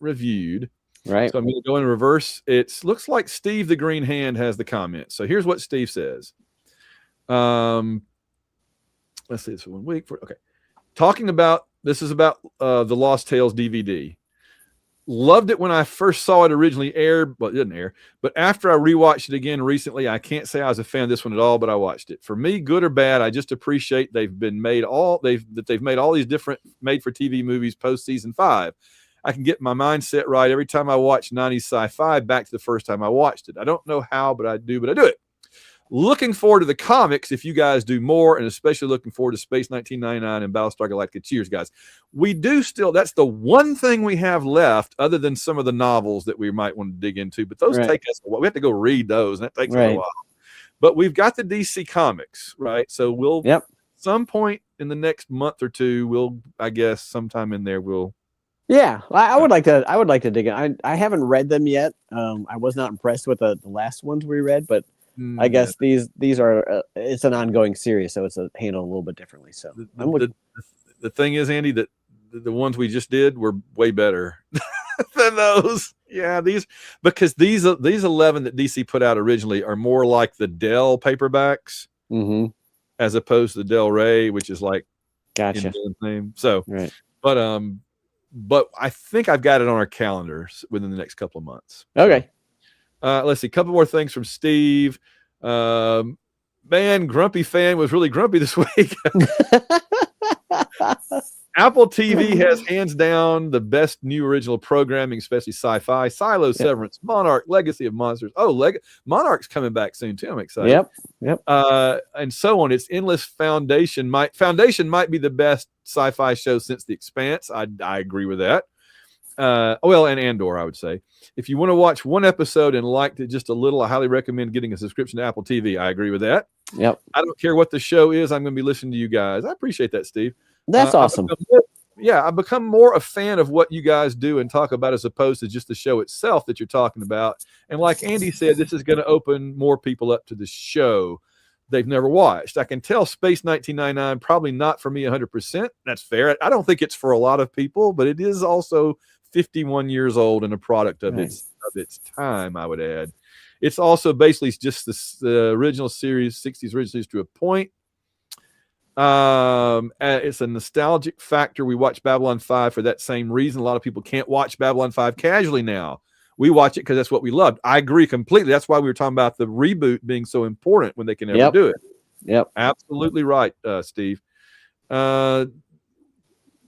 reviewed. Right. So I'm going to go in reverse. It looks like Steve the Green Hand has the comment. So here's what Steve says. Let's see. It's 1 week. Okay. Talking about, this is about the Lost Tales DVD. Loved it when I first saw it originally aired, but it didn't air. But after I rewatched it again recently, I can't say I was a fan of this one at all, but I watched it. For me, good or bad, I just appreciate they've made all these different made for TV movies post season 5. I can get my mindset right every time I watch 90s sci-fi back to the first time I watched it. I don't know how, but I do it. Looking forward to the comics if you guys do more, and especially looking forward to Space 1999 and Battlestar Galactica. Cheers, guys. We do still, that's the one thing we have left other than some of the novels that we might want to dig into, but those take us a while. We have to go read those, and that takes a while. But we've got the DC comics, right? So we'll, some point in the next month or two, I guess sometime in there, Yeah, I would like to dig in. I haven't read them yet. I was not impressed with the last ones we read, but I guess these are it's an ongoing series, so it's handled a little bit differently. So the thing is, Andy, that the ones we just did were way better than those. Yeah, because these 11 that DC put out originally are more like the Dell paperbacks, as opposed to the Del Rey, which is like gotcha name. So, but I think I've got it on our calendars within the next couple of months. Okay. Let's see. A couple more things from Steve. Man, Grumpy Fan was really grumpy this week. Apple TV has hands down the best new original programming, especially sci-fi. Silo, Severance, Monarch, Legacy of Monsters. Oh, Monarch's coming back soon too. I'm excited. Yep. And so on. It's Endless Foundation. Foundation might be the best sci-fi show since The Expanse. I agree with that. And Andor, I would say. If you want to watch one episode and liked it just a little, I highly recommend getting a subscription to Apple TV. I agree with that. Yep. I don't care what the show is. I'm going to be listening to you guys. I appreciate that, Steve. That's awesome. I've become more a fan of what you guys do and talk about as opposed to just the show itself that you're talking about. And like Andy said, this is going to open more people up to the show they've never watched. I can tell Space 1999, probably not for me 100%. That's fair. I don't think it's for a lot of people, but it is also 51 years old and a product of its time, I would add. It's also basically just the original series, 60s original series to a point. It's a nostalgic factor. We watch Babylon 5 for that same reason. A lot of people can't watch Babylon 5 casually now. We watch it because that's what we loved. I agree completely. That's why we were talking about the reboot being so important when they can ever do it. Yep. Absolutely right, Steve.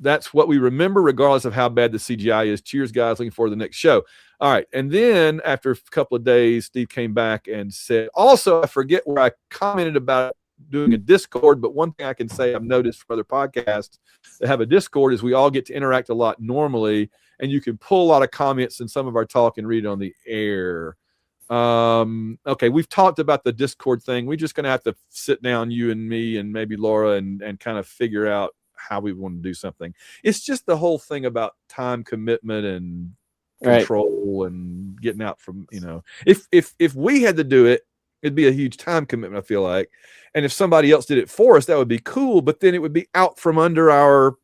That's what we remember, regardless of how bad the CGI is. Cheers, guys. Looking forward to the next show. All right. And then after a couple of days, Steve came back and said, also, I forget where I commented about doing a Discord, but one thing I can say I've noticed for other podcasts that have a Discord is we all get to interact a lot normally, and you can pull a lot of comments in some of our talk and read it on the air. Okay, we've talked about the Discord thing. We're just going to have to sit down, you and me and maybe Laura, and kind of figure out how we want to do something. It's just the whole thing about time commitment and control and getting out from, if we had to do it, it'd be a huge time commitment, I feel like. And if somebody else did it for us, that would be cool, but then it would be out from under our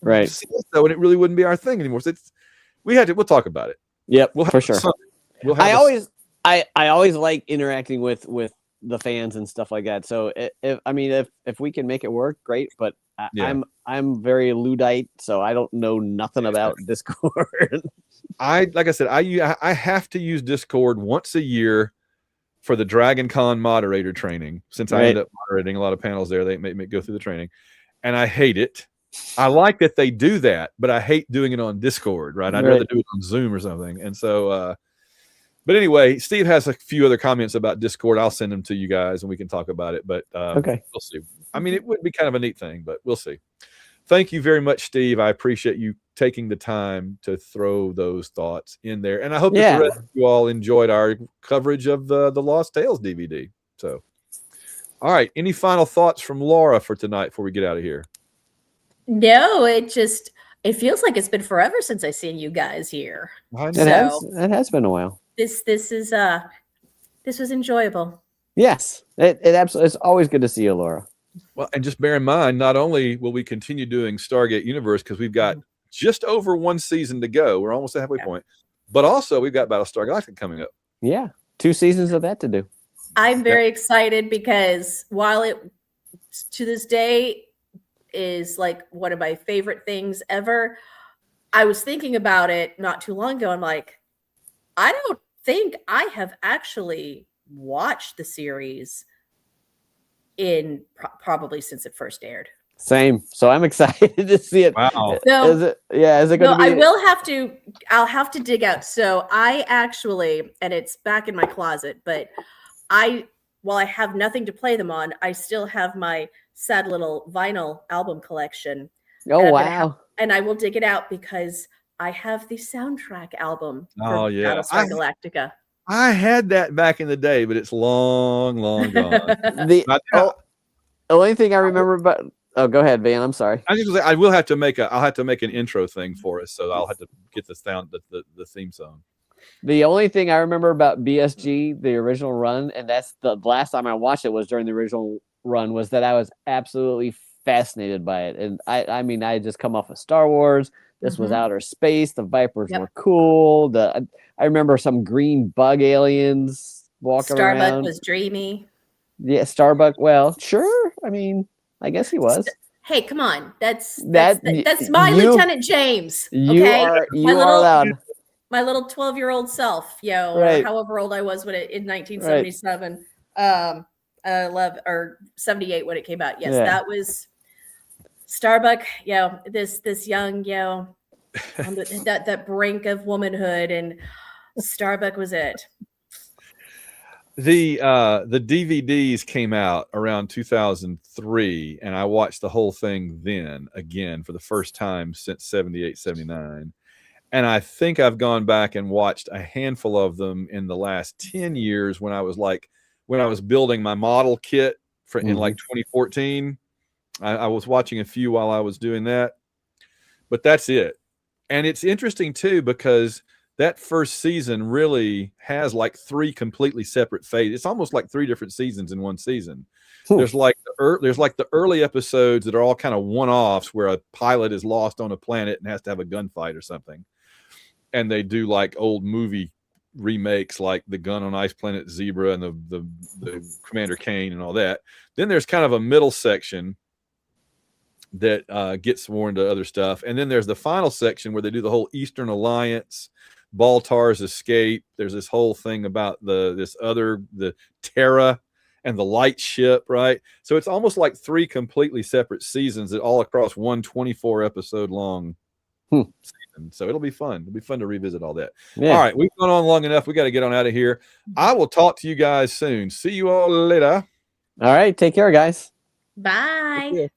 so, and it really wouldn't be our thing anymore. So we'll talk about it. Yep, for sure. I always like interacting with the fans and stuff like that. So if we can make it work, great. But I'm very Luddite, so I don't know nothing about Discord. Like I said, I have to use Discord once a year for the Dragon Con moderator training. Since I end up moderating a lot of panels there, they make me go through the training, and I hate it. I like that they do that, but I hate doing it on Discord. Right? I'd rather do it on Zoom or something. And so, but anyway, Steve has a few other comments about Discord. I'll send them to you guys, and we can talk about it. But we'll see. I mean, it would be kind of a neat thing, but we'll see. Thank you very much, Steve. I appreciate you taking the time to throw those thoughts in there. And I hope that the rest of you all enjoyed our coverage of the Lost Tales DVD. So, all right. Any final thoughts from Laura for tonight before we get out of here? No, it feels like it's been forever since I've seen you guys here. It has been a while. This was enjoyable. Yes, it absolutely. It's always good to see you, Laura. Well, and just bear in mind, not only will we continue doing Stargate Universe because we've got just over one season to go, we're almost at halfway point, but also we've got Battlestar Galactica coming up. Yeah, 2 seasons of that to do. I'm very excited because while it to this day is like one of my favorite things ever, I was thinking about it not too long ago. I'm like, I don't think I have actually watched the series in probably since it first aired. Same. So I'm excited to see it. Wow. No, Is it going no, to be? I will have to. I'll have to dig out. So I actually, and it's back in my closet, but while I have nothing to play them on, I still have my sad little vinyl album collection. Oh, And wow. and I will dig it out because I have the soundtrack album Oh, for yeah. Battlestar Galactica. I had that back in the day, but it's long, long gone. The only thing I remember about. Oh, go ahead, Van. I'm sorry. I will have to I'll have to make an intro thing for us, so I'll have to get the sound, the theme song. The only thing I remember about BSG, the original run, and that's the last time I watched it was during the original run, was that I was absolutely fascinated by it. And I mean, I had just come off of Star Wars. This was outer space. The Vipers were cool. I remember some green bug aliens walking around. Starbuck was dreamy. Yeah, Starbuck. Well, sure. I mean, I guess he was. Hey, come on. That's my Lieutenant James. Okay? You are allowed. My little 12-year-old self, or however old I was in 1977. I love, or 78 when it came out. Yes, that was Starbuck. This young, on that brink of womanhood, and Starbuck was it. The DVDs came out around 2003, and I watched the whole thing then again for the first time since 78, 79. And I think I've gone back and watched a handful of them in the last 10 years when I was building my model kit in like 2014. I was watching a few while I was doing that, but that's it. And it's interesting too, because that first season really has like 3 completely separate phases. It's almost like 3 different seasons in one season. There's like the early episodes that are all kind of one-offs where a pilot is lost on a planet and has to have a gunfight or something. And they do like old movie remakes like the Gun on Ice Planet Zebra and the Commander Kane and all that. Then there's kind of a middle section that gets more into other stuff. And then there's the final section where they do the whole Eastern Alliance, Baltar's escape. There's this whole thing about the Terra and the light ship, right? So it's almost like 3 completely separate seasons that all across one 24 episode long season. So it'll be fun. It'll be fun to revisit all that. Yeah. All right, we've gone on long enough. We got to get on out of here. I will talk to you guys soon. See you all later. All right, take care, guys. Bye.